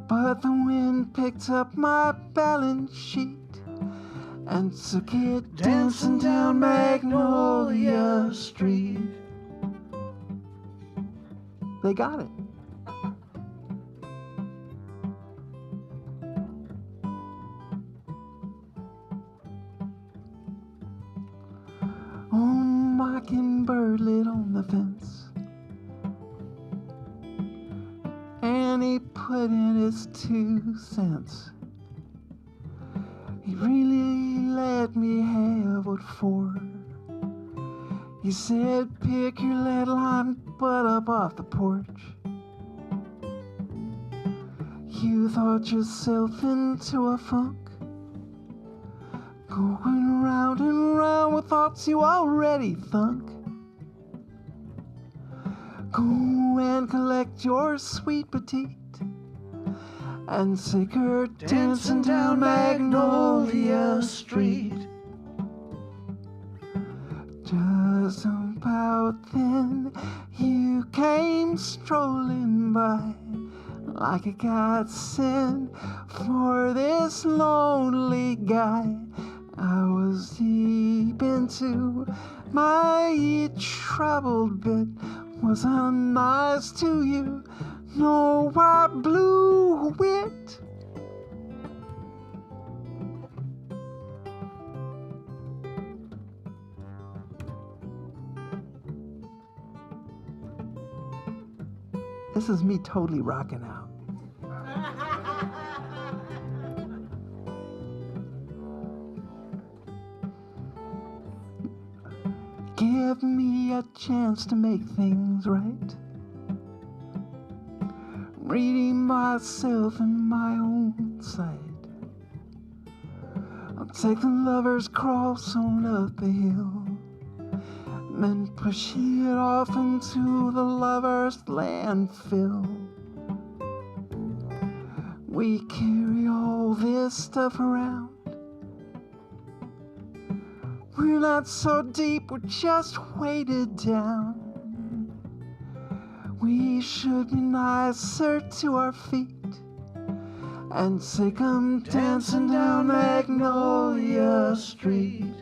But the wind picked up my balance sheet and took it dancing down Magnolia Street. They got it. Oh, mockingbird lit on the fence, and he put in his 2 cents. He really let me have what for. He said, pick your little hind butt up off the porch. You thought yourself into a funk, going round and round with thoughts you already thunk. Go and collect your sweet petite and take her dancing down Magnolia Street. Just about then you came strolling by like a godsend for this lonely guy. I was deep into my troubled bit. Was I nice to you? No, I blew it. This is me totally rocking out. Give me a chance to make things right. Reading myself in my own sight. I'll take the lover's cross on up the hill and push it off into the lover's landfill. We carry all this stuff around. We're not so deep, we're just weighted down. We should be nicer to our feet and say, come dancing down Magnolia Street.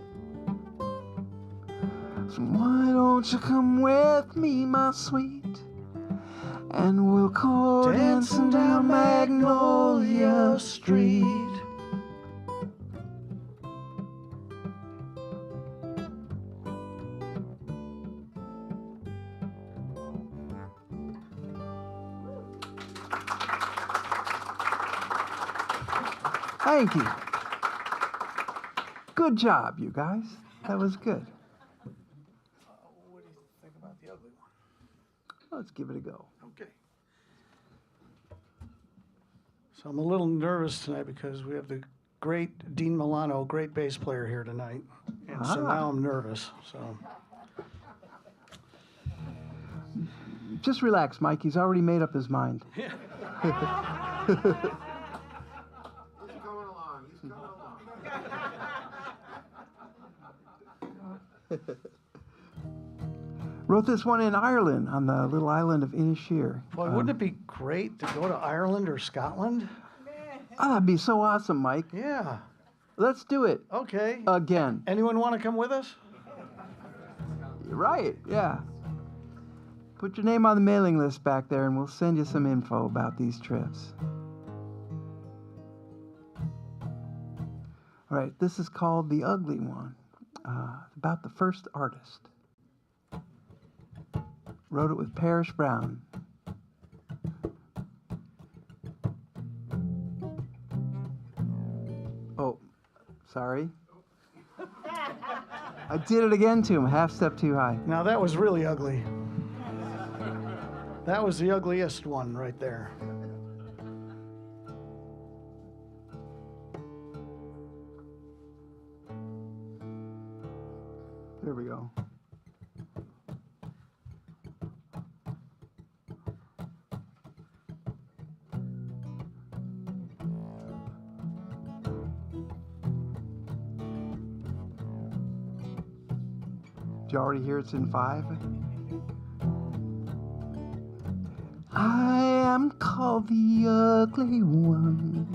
So why don't you come with me, my sweet, and we'll go dancing down Magnolia Street. Thank you. Good job, you guys. That was good. What do you think about the ugly one? Let's give it a go. Okay. So I'm a little nervous tonight because we have the great Dean Milano, great bass player here tonight. And so now I'm nervous. So Just relax, Mike. He's already made up his mind. He's coming along. He's coming along. Wrote this one in Ireland on the little island of Inisheer. boy, wouldn't it be great to go to Ireland or Scotland? Oh, that'd be so awesome, Mike. Yeah. Let's do it Okay. again. Anyone want to come with us? Right, yeah. Put your name on the mailing list back there and we'll send you some info about these trips. All right, this is called The Ugly One. About the first artist. Wrote it with Parrish Brown. Oh, sorry. I did it again to him, half step too high. Now that was really ugly. That was the ugliest one right there. There we go. Did you already hear it's in 5? I am called the ugly one.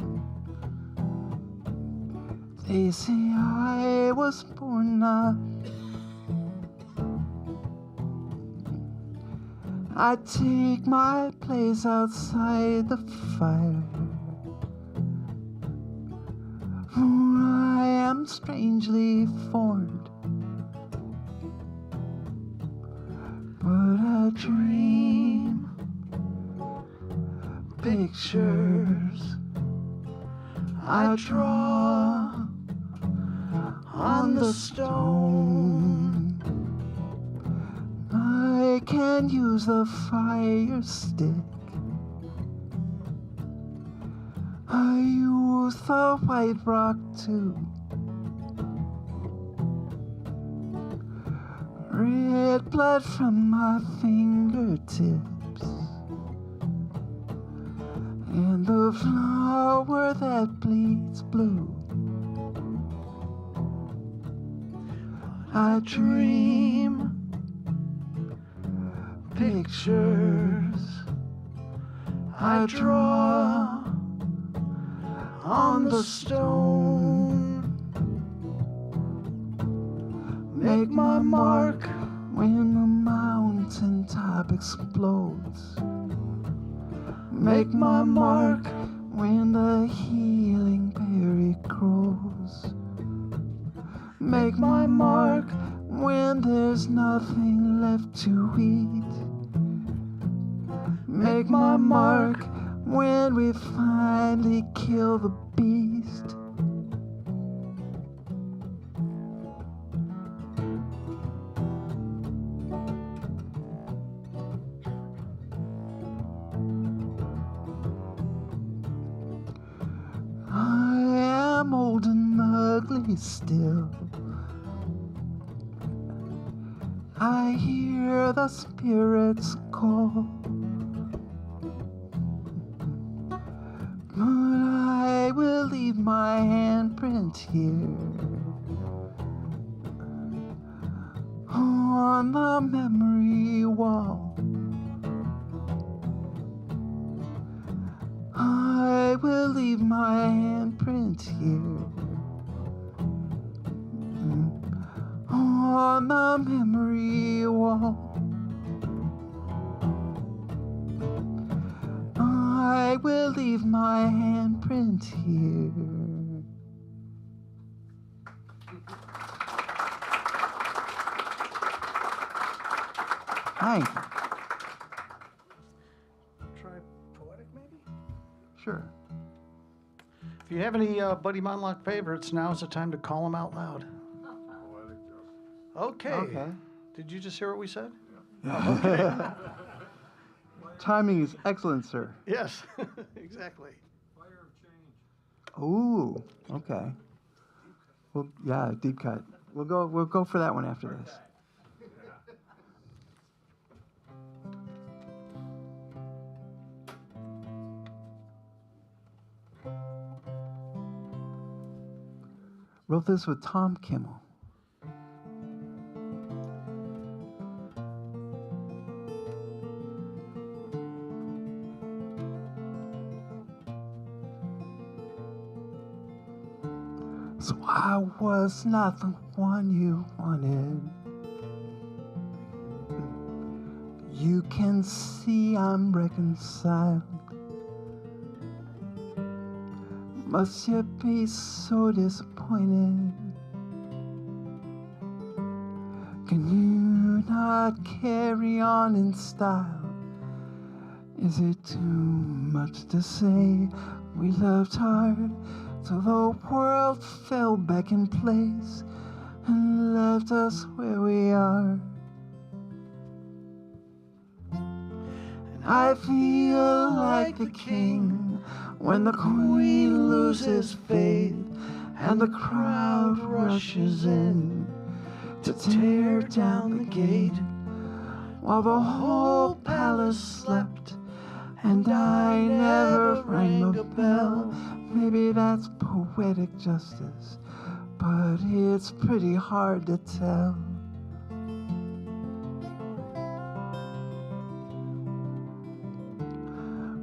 They say I was born not. I take my place outside the fire. For I am strangely formed. But I dream pictures I draw on the stone. I can use the fire stick. I use the white rock too. Red blood from my fingertips. And the flower that bleeds blue. I dream pictures I draw on the stone. Make my mark when the mountain top explodes. Make my mark when the healing berry grows. Make my mark when there's nothing left to eat. Make my mark when we finally kill the beast. I am old and ugly still. I hear the spirits call. But I will leave my handprint here on the memory wall. will leave my handprint here on the memory wall. I will leave my handprint here. Thank you. Try poetic, maybe? Sure. If you have any Buddy Mondlock favorites, now's the time to call them out loud. Okay. Okay. Did you just hear what we said? Timing is excellent, sir. Yes, exactly. Ooh, okay. Well, yeah, deep cut. We'll go for that one after this. Wrote this with Tom Kimmel. So I was not the one you wanted. You can see I'm reconciled. Must you be so disappointed? Can you not carry on in style? Is it too much to say we loved hard till the world fell back in place and left us where we are? And I feel like the king when the queen loses faith and the crowd rushes in to tear down the gate while the whole palace slept and I never rang a bell. Maybe that's poetic justice, but it's pretty hard to tell.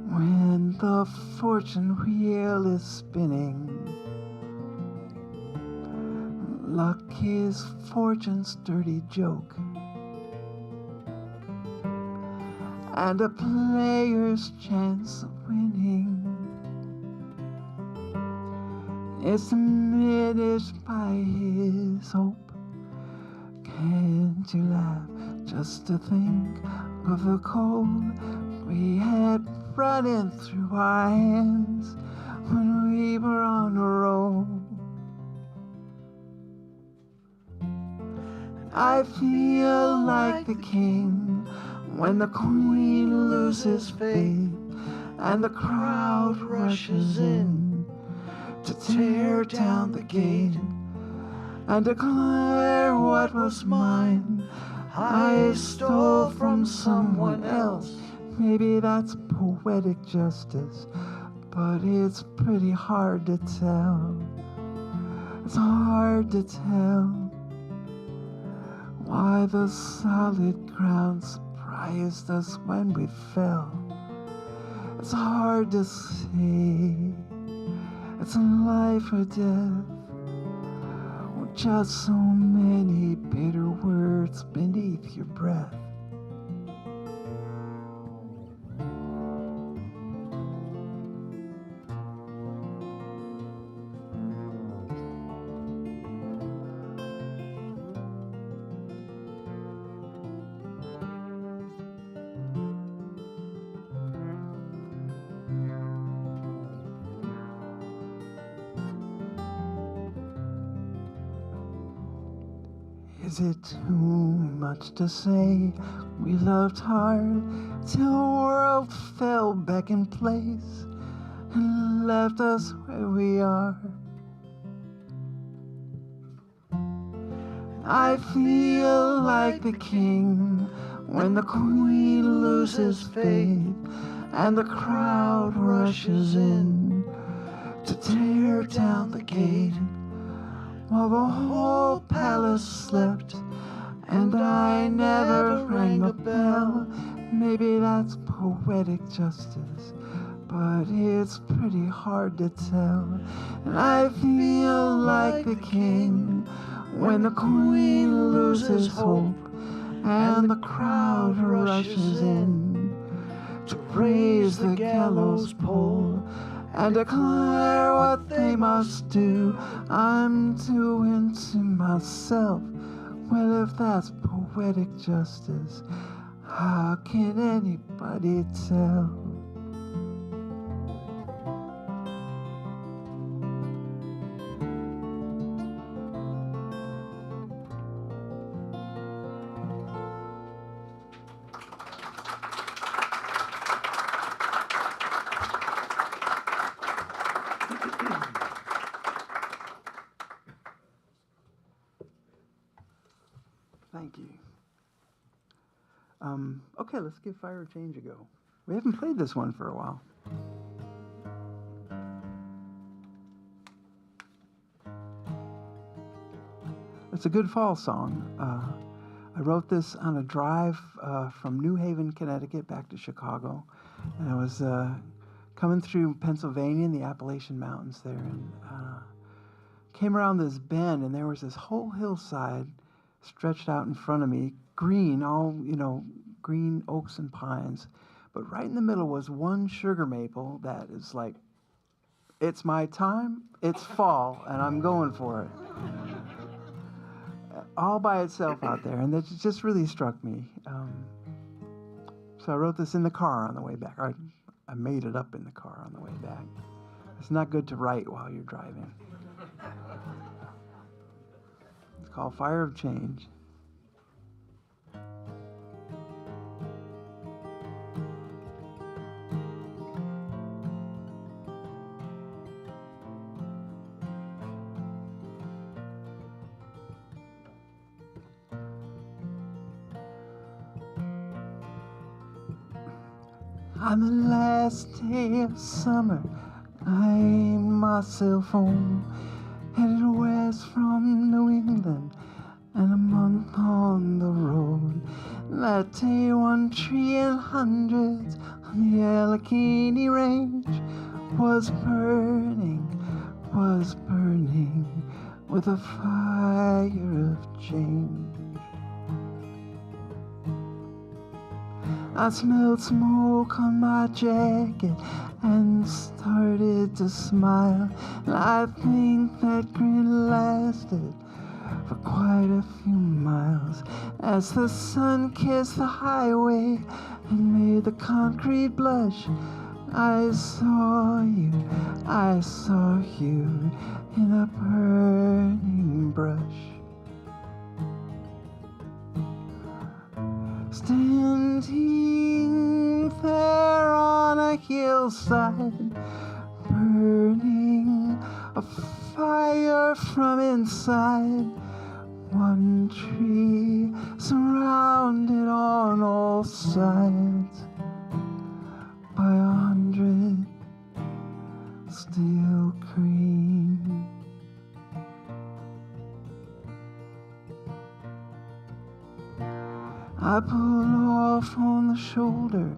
When the fortune wheel is spinning, luck is fortune's dirty joke, and a player's chance of winning is diminished by his hope. Can't you laugh just to think of the cold we had running through our hands when we were on a roll? And I feel like the king when the queen loses faith and the crowd rushes in to tear down the gate and declare what was mine I stole from someone else. Maybe that's poetic justice, but it's pretty hard to tell. It's hard to tell why the solid ground surprised us when we fell. It's hard to say it's life or death, or just so many bitter words beneath your breath. Is it too much to say we loved hard till the world fell back in place and left us where we are? I feel like the king when the queen loses faith and the crowd rushes in to tear down the gate while the whole palace slept and I never rang a bell. Maybe that's poetic justice, but but it's pretty hard to tell. And I feel like the king when the queen loses hope and the crowd rushes in to raise the gallows pole and declare what they must do. I'm doing to myself, well, if that's poetic justice, how can anybody tell? Thank you. Okay, let's give Fire of Change a go. We haven't played this one for a while. It's a good fall song. I wrote this on a drive from New Haven, Connecticut, back to Chicago. And I was coming through Pennsylvania in the Appalachian Mountains there, and came around this bend, and there was this whole hillside stretched out in front of me, green, all, green oaks and pines. But right in the middle was one sugar maple that is like, it's my time, it's fall, and I'm going for it. All by itself out there, and that just really struck me. So I wrote this in the car on the way back. I made it up in the car on the way back. It's not good to write while you're driving. It's called Fire of Change. On the last day of summer, I aimed myself home, headed west from New England, and a month on the road. That day, one tree in hundreds on the Allegheny Range was burning with a fire of change. I smelled smoke on my jacket and started to smile. And I think that grin lasted for quite a few miles as the sun kissed the highway and made the concrete blush. I saw you in a burning brush. Standing there on a hillside, burning a fire from inside. One tree surrounded on all sides by 100 steel green. I pulled off on the shoulder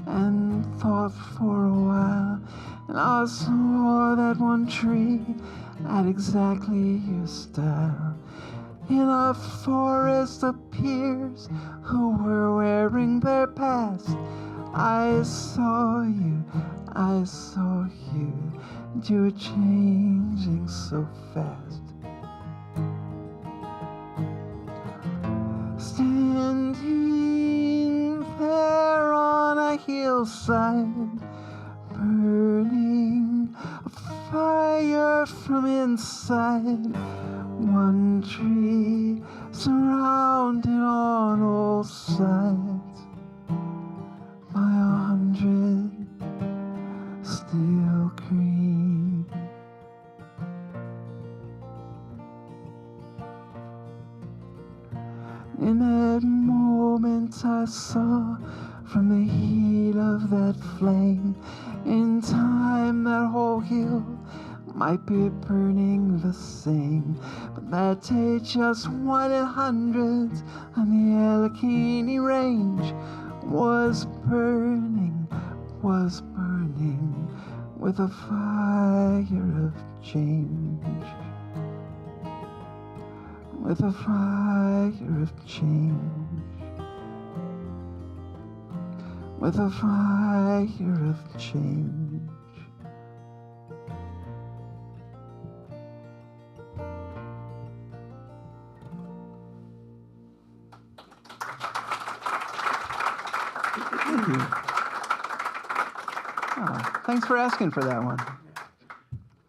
and thought for a while, and I saw that one tree had exactly your style. In a forest of peers who were wearing their past, I saw you, and you were changing so fast. Standing there on a hillside, burning a fire from inside. One tree surrounded on all sides by 100 steel green. In that moment I saw from the heat of that flame, in time that whole hill might be burning the same. But that day just one in hundreds on the Allegheny Range was burning with a fire of change, with a fire of change, with a fire of change. Thank you. Oh, thanks for asking for that one.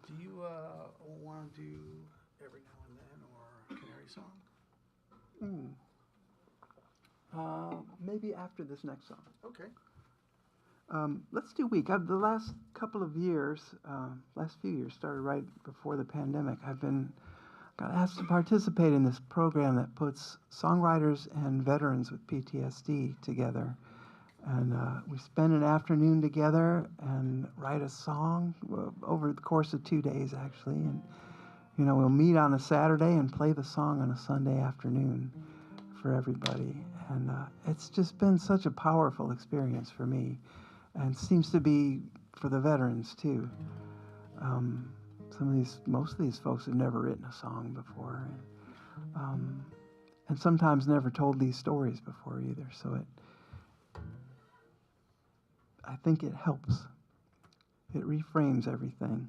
Do you want to do Every Now and Then or Canary Song? Maybe after this next song. Okay. Let's do Week. The last couple of years, last few years, started right before the pandemic. Got asked to participate in this program that puts songwriters and veterans with PTSD together. And we spend an afternoon together and write a song over the course of 2 days, actually. And, we'll meet on a Saturday and play the song on a Sunday afternoon for everybody. And it's just been such a powerful experience for me, and seems to be for the veterans, too. Most of these folks have never written a song before, and sometimes never told these stories before either. So I think it helps. It reframes everything.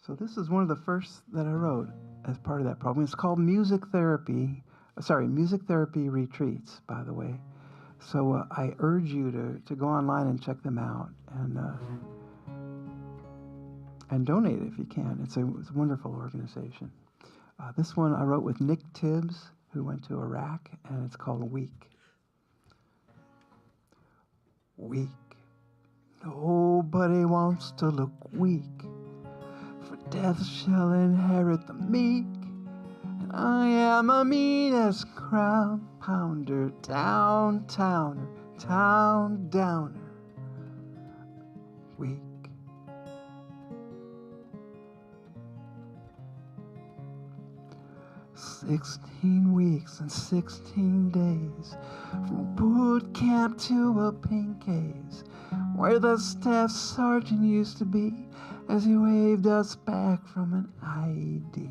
So this is one of the first that I wrote as part of that program. It's called Music Therapy Retreats, by the way. So I urge you to go online and check them out, and donate if you can. It's a wonderful organization. This one I wrote with Nick Tibbs, who went to Iraq, and it's called Weak. Weak. Nobody wants to look weak, for death shall inherit the meek. And I am a mean-ass crown pounder, downtowner, town downer. Weak. "16 weeks and 16 days, from boot camp to a pink haze, where the staff sergeant used to be as he waved us back from an IED.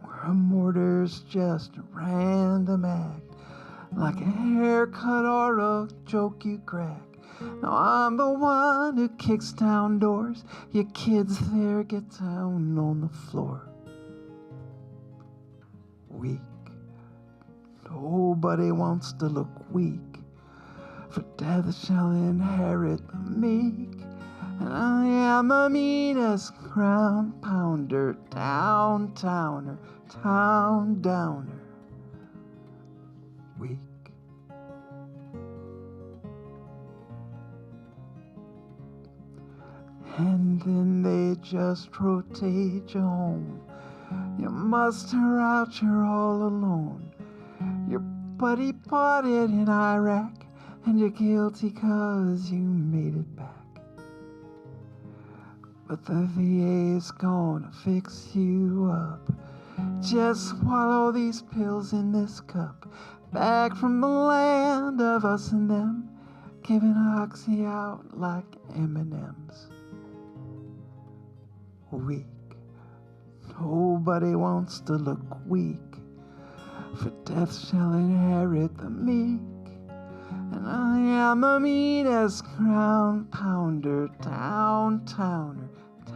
Where a mortar's just a random act, like a haircut or a joke you crack. Now I'm the one who kicks down doors, your kids there get down on the floor. Weak. Nobody wants to look weak, for death shall inherit the meek. And I am a meanest crown pounder, downtowner, town downer. Weak. And then they just rotate you home. You muster out you're all alone. Your buddy parted in Iraq, and you're guilty 'cause you made it back. But the VA's gonna fix you up. Just swallow these pills in this cup. Back from the land of us and them, giving oxy out like M&Ms. Weak. Nobody wants to look weak, for death shall inherit the meek. And I am a meanest crown pounder, downtowner,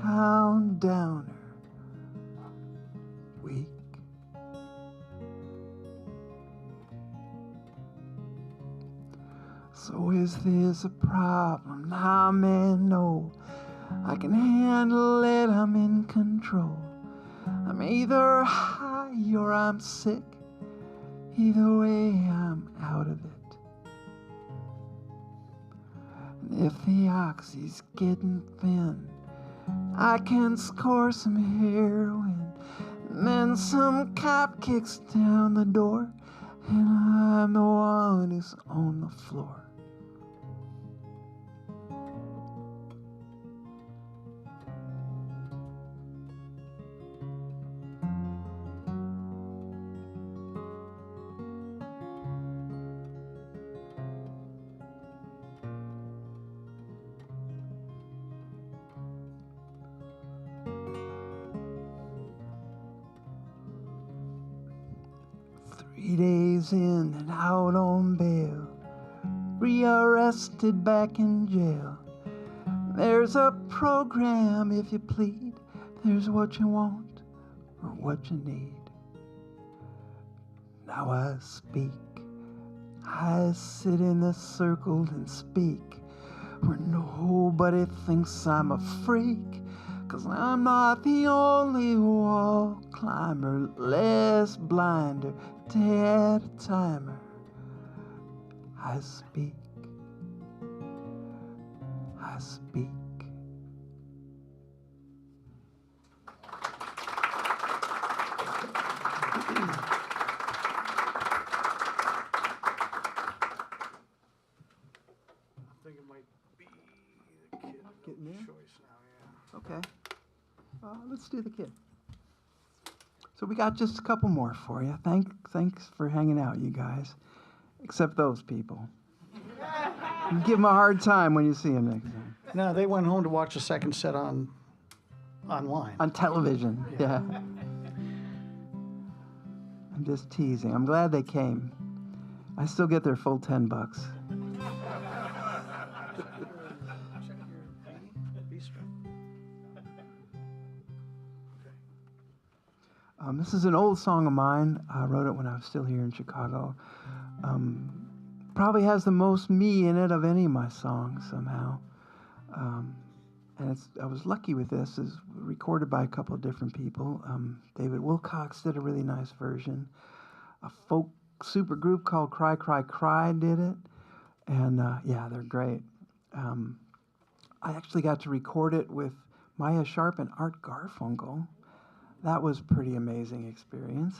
town downer. Weak. So is this a problem? Nah, man, no. I can handle it, I'm in control. I'm either high or I'm sick. Either way, I'm out of it. And if the oxy's getting thin, I can score some heroin. And then some cop kicks down the door, and I'm the one who's on the floor. years in and out on bail, rearrested back in jail. There's a program if you plead. There's what you want or what you need. Now I speak. I sit in the circle and speak where nobody thinks I'm a freak. 'Cause I'm not the only wall climber, less blinder, dead timer. I speak. I speak. I think it might be the kid Getting there? choice now, Okay. Let's do the kid. So we got just a couple more for you. Thanks for hanging out, you guys. Except those people. You give them a hard time when you see them next time. yeah. No, they went home to watch the second set online. On television, yeah. I'm just teasing. I'm glad they came. I still get their full $10. This is an old song of mine. I wrote it when I was still here in Chicago. Probably has the most me in it of any of my songs somehow. And I was lucky with this. It's recorded by a couple of different people. David Wilcox did a really nice version. A folk super group called Cry Cry Cry did it. And yeah, they're great. I actually got to record it with Maya Sharp and Art Garfunkel. That was a pretty amazing experience.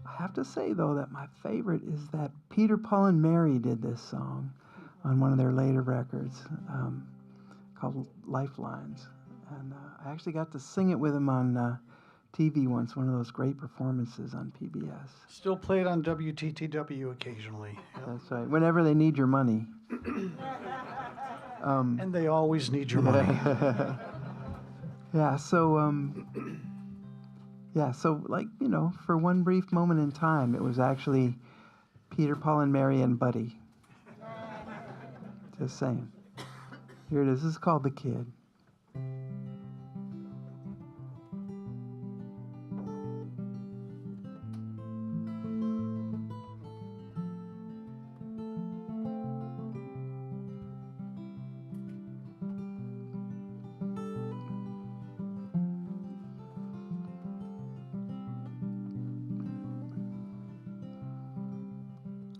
I have to say, though, that my favorite is that Peter, Paul, and Mary did this song on one of their later records called Lifelines. And I actually got to sing it with them on TV once, one of those great performances on PBS. Still played on WTTW occasionally. Yeah. That's right, whenever they need your money. And they always need your money. Yeah, so like, you know, for one brief moment in time, it was actually Peter, Paul, and Mary and Buddy. Just saying. Here it is. This is called The Kid.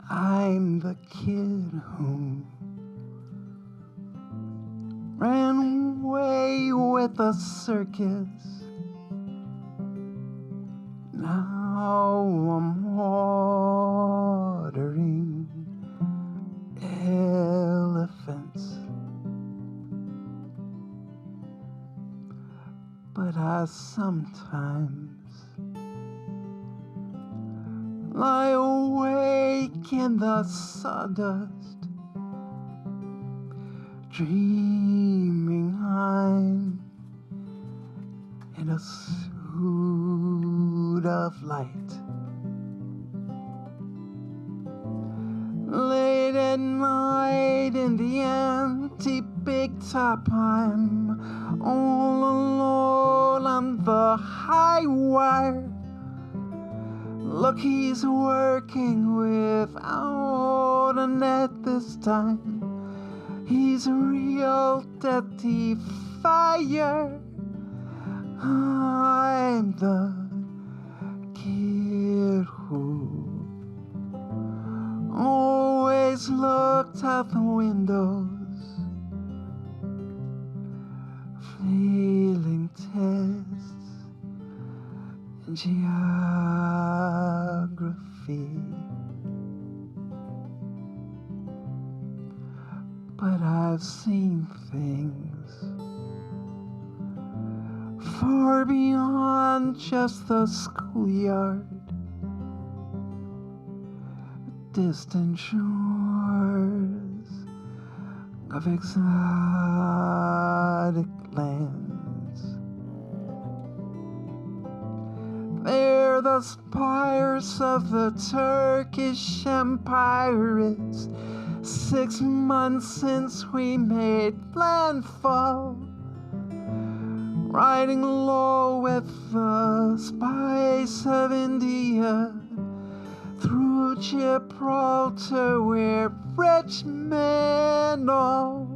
I'm the kid who ran away with the circus. Now I'm watering elephants. But I sometimes lie awake in the sawdust, dreaming I'm in a suit of light. Late at night in the empty big top, I'm all alone on the high wire. Look, he's working without a net this time. He's a real dirty fire. I'm the kid who always looked out the windows, failing tests in geography. But I've seen things far beyond just the schoolyard, distant shores of exotic lands. They're the spires of the Turkish Empire. It's 6 months since we made landfall, riding low with the spice of India through Gibraltar, where rich men all.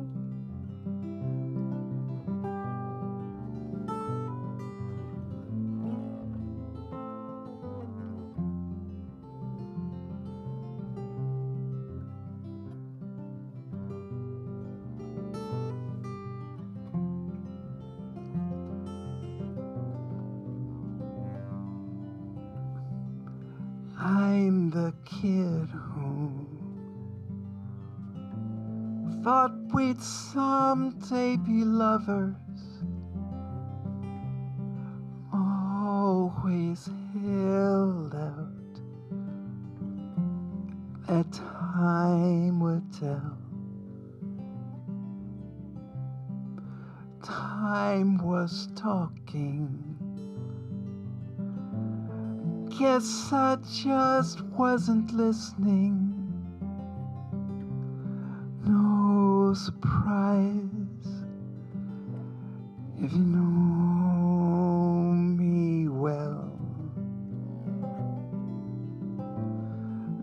I'm the kid who thought we'd someday be lovers, always held out, that time would tell. Time was talking. Guess I just wasn't listening. No surprise if you know me well.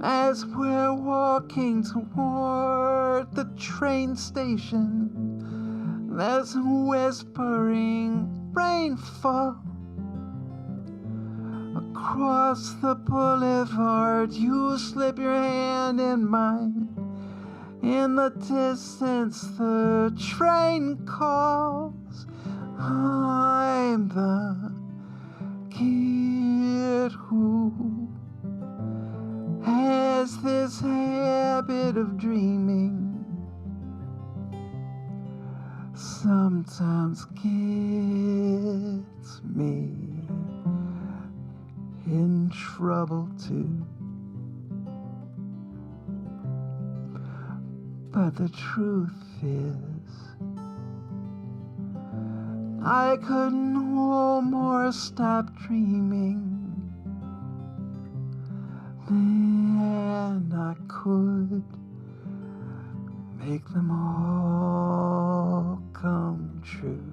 As we're walking toward the train station, there's a whispering rainfall. Across the boulevard, you slip your hand in mine. In the distance, the train calls. I'm the kid who has this habit of dreaming. Sometimes gets me in trouble too. But the truth is, I could no more stop dreaming than I could make them all come true.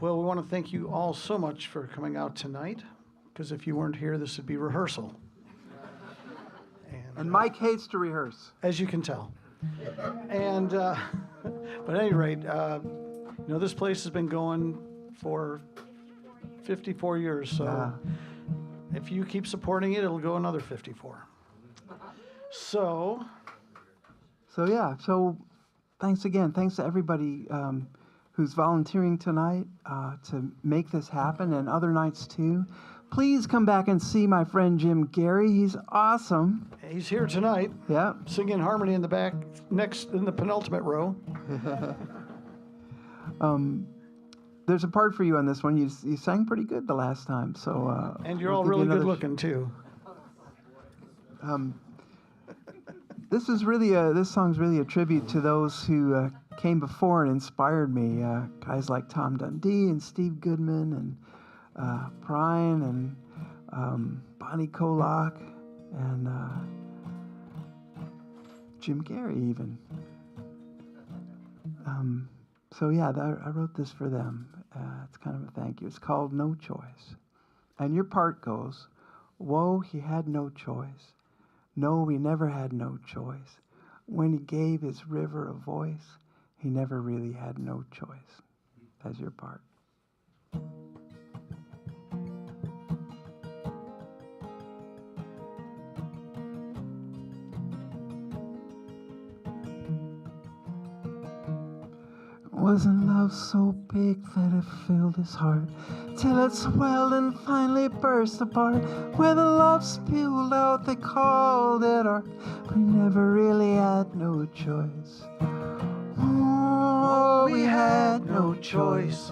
Well, we want to thank you all so much for coming out tonight, because if you weren't here, this would be rehearsal. And Mike hates to rehearse. As you can tell. And, but at any rate, this place has been going for 54 years, so if you keep supporting it, it'll go another 54. So Thanks again. Thanks to everybody who's volunteering tonight to make this happen, and other nights too. Please come back and see my friend Jim Gary. He's awesome. He's here tonight. Yeah. Singing harmony in the back, next in the penultimate row. There's a part for you on this one. You sang pretty good the last time, so. And you're all really good looking too. This song's really a tribute to those who came before and inspired me. Guys like Tom Dundee and Steve Goodman and Brian and Bonnie Kolak and Jim Gary even. I wrote this for them. It's kind of a thank you. It's called No Choice. And your part goes, whoa, he had no choice. No, he never had no choice. When he gave his river a voice, he never really had no choice. That's your part. Wasn't love so big that it filled his heart, till it swelled and finally burst apart? Where the love spilled out, they called it art, but he never really had no choice. Oh, we had no choice.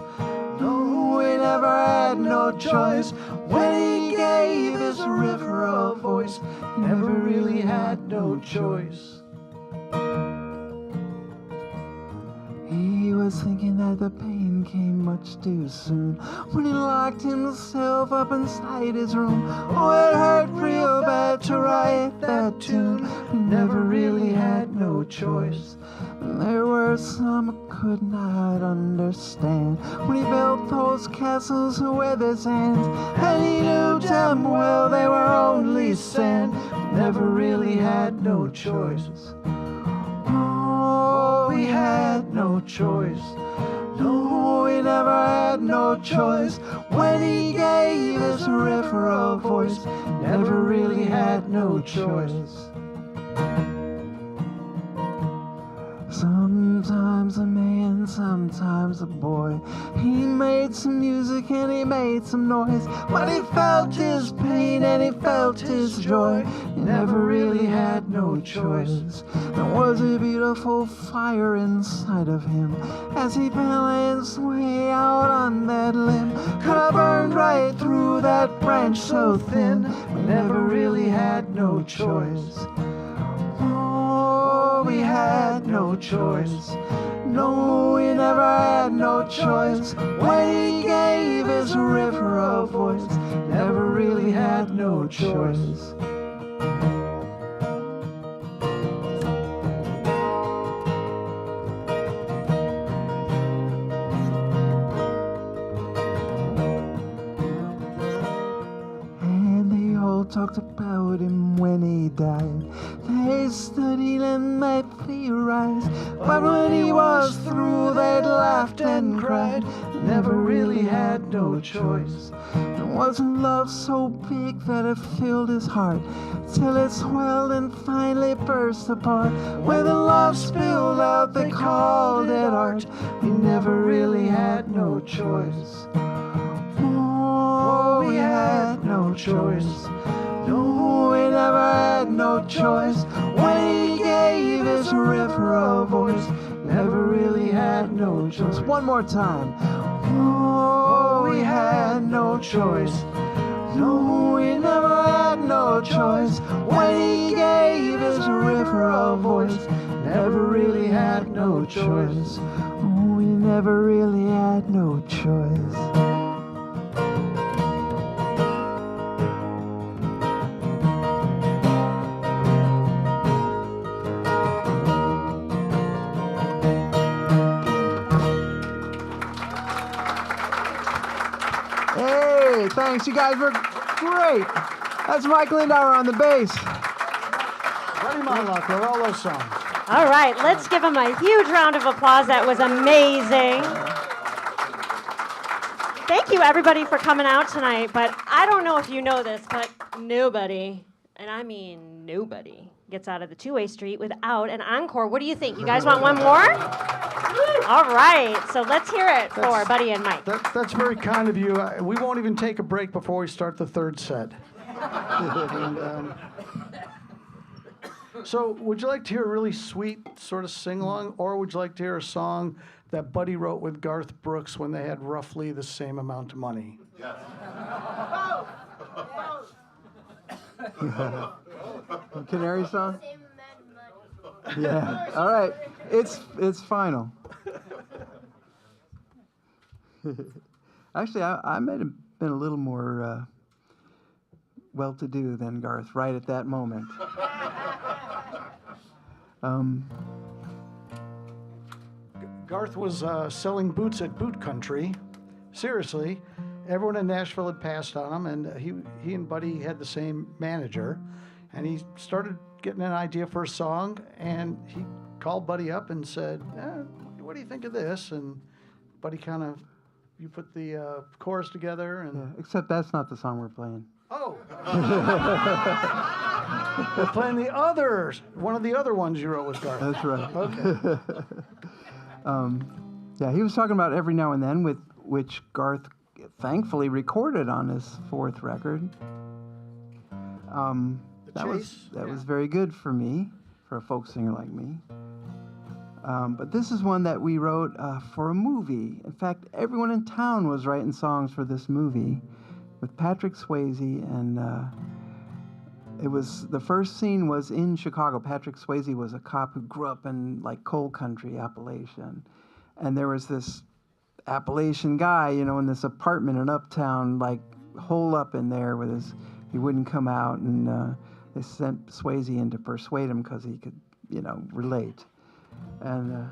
No, we never had had no choice. When he gave his river a voice, never really had no choice. He was thinking that the pain came much too soon when he locked himself up inside his room. Oh, it hurt real bad to write that tune. He never really had no choice. There were some who could not understand when he built those castles with his hands, and he knew damn well they were only sand. Never really had no choice. Oh, we had no choice. No, we never had no choice. When he gave his river a voice, never really had no choice. Sometimes a man, sometimes a boy. He made some music and he made some noise, but he felt his pain and he felt his joy. He never really had no choice. There was a beautiful fire inside of him as he balanced way out on that limb. Could have burned right through that branch so thin. We never really had no choice. We had no choice. No, we never had no choice. When he gave his river a voice, never really had no choice. And they all talked about him when he died. They studied and they theorized, but when he was through, they laughed and cried. Never really had no choice. There wasn't love so big that it filled his heart, till it swelled and finally burst apart. When the love spilled out, they called it art. We never really had no choice. Oh, we had no choice. No, we never had no choice. When he gave his river a voice, never really had no choice. One more time. Oh, we had no choice. No, we never had no choice. When he gave his river a voice, never really had no choice. Oh, we never really had no choice. Thanks, you guys were great. That's Mike Lindauer on the bass. Buddy Mondlock wrote all those songs. All right, let's give him a huge round of applause. That was amazing. Thank you, everybody, for coming out tonight. But I don't know if you know this, but nobody, and I mean nobody, gets out of the two-way street without an encore. What do you think? You guys want one more? All right, so let's hear it for Buddy and Mike. That's very kind of you. We won't even take a break before we start the third set. And, so would you like to hear a really sweet sort of sing-along, or would you like to hear a song that Buddy wrote with Garth Brooks when they had roughly the same amount of money? Yes. Canary song? Yeah. All right. It's final. Actually, I might have been a little more well-to-do than Garth right at that moment. Garth was selling boots at Boot Country. Seriously, everyone in Nashville had passed on him, and he and Buddy had the same manager. And he started getting an idea for a song, and he called Buddy up and said, what do you think of this? And Buddy kind of, you put the chorus together. And Yeah, except that's not the song we're playing. Oh. We're playing the others, one of the other ones you wrote with Garth. That's right. Okay. Yeah, he was talking about Every Now and Then, which Garth thankfully recorded on his fourth record. That was very good for me, for a folk singer like me. But this is one that we wrote for a movie. In fact, everyone in town was writing songs for this movie with Patrick Swayze, and it was, the first scene was in Chicago. Patrick Swayze was a cop who grew up in like coal country, Appalachian. And there was this Appalachian guy, you know, in this apartment in Uptown, like hole up in there with his, he wouldn't come out, and they sent Swayze in to persuade him because he could, you know, relate. And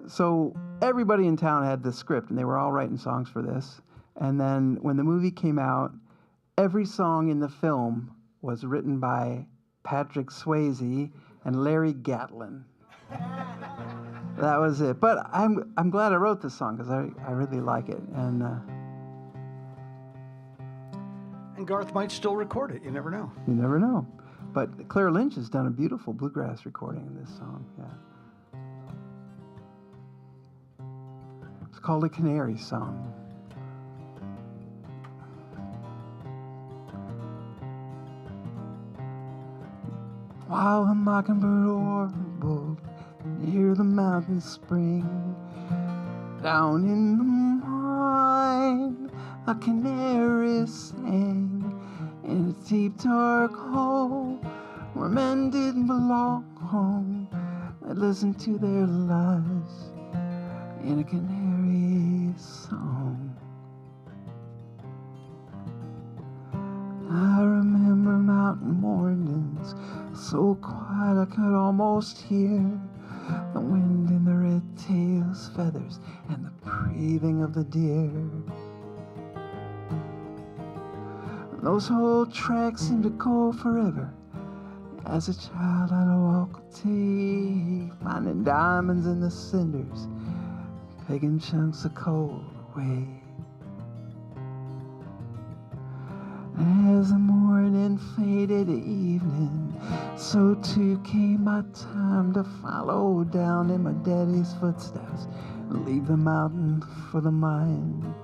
so everybody in town had this script, and they were all writing songs for this. And then when the movie came out, every song in the film was written by Patrick Swayze and Larry Gatlin. That was it. But I'm glad I wrote this song because I really like it. And Garth might still record it. You never know. You never know. But Claire Lynch has done a beautiful bluegrass recording of this song. Yeah. It's called a Canary Song. While the mockingbird warbled near the mountain spring, down in the mine a canary sang in a deep dark hole where men didn't belong. They listened to their lives in a canary song. I remember mountain mornings, so quiet I could almost hear the wind in the red tail's feathers and the breathing of the deer. Those old tracks seemed to go forever. As a child I'd walk a day, finding diamonds in the cinders, pegging chunks of coal away. As the morning faded to evening, so too came my time to follow down in my daddy's footsteps and leave the mountain for the mine.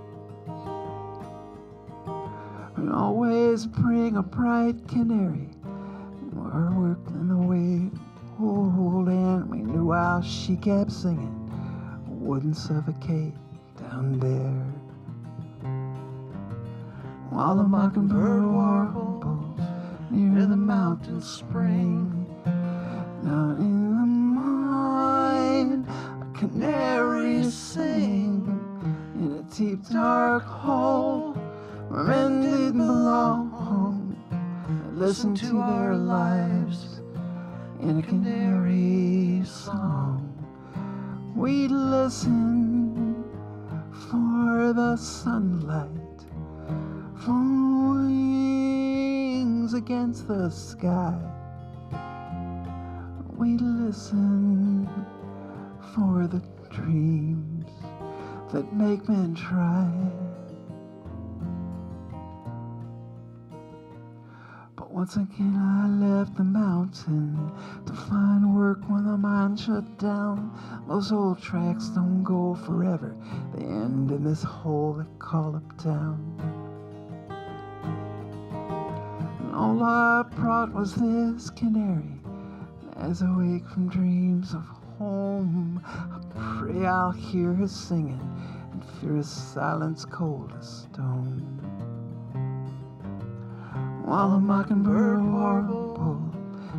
And always bring a bright canary, or work in the way old, and we knew how she kept singing, wouldn't suffocate down there. While the mockingbird warbles near the mountain spring, down in the mine a canary sing in a deep dark hole where men didn't belong. Listen to their lives in a canary song. We'd listen for the sunlight, for wings against the sky. We listen for the dreams that make men try. But once again I left the mountain to find work when the mine shut down. Those old tracks don't go forever, they end in this hole they call uptown. All I brought was this canary. As I wake from dreams of home, I pray I'll hear her singing and fear a silence cold as stone. While the mockingbird warbled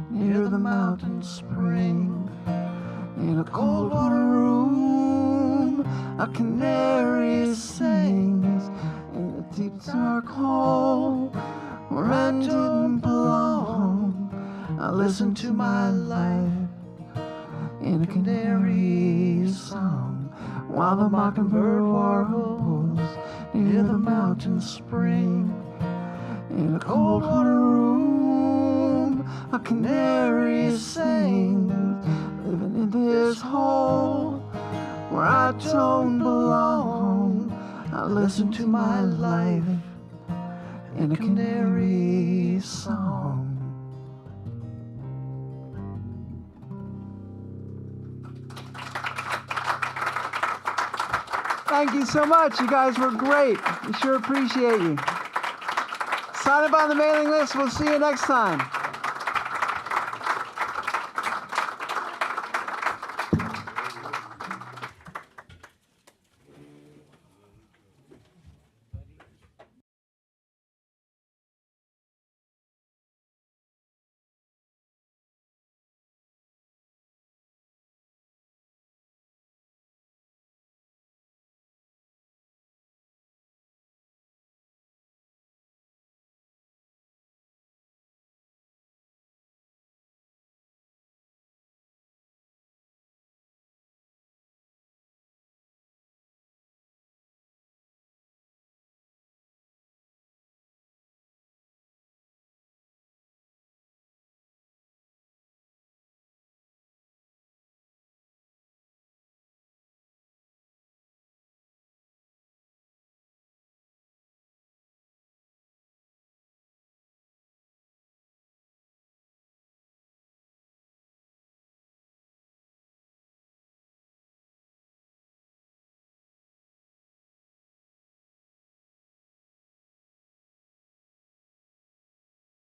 near the mountain spring, in a cold water room a canary sings in a deep dark hole where men didn't belong. I listen to my life in a canary song. While the mockingbird warbles near the mountain spring, in a cold water room a canary sings, living in this hole where I don't belong. I listen to my life in a canary song. Thank you so much. You guys were great. We sure appreciate you. Sign up on the mailing list. We'll see you next time.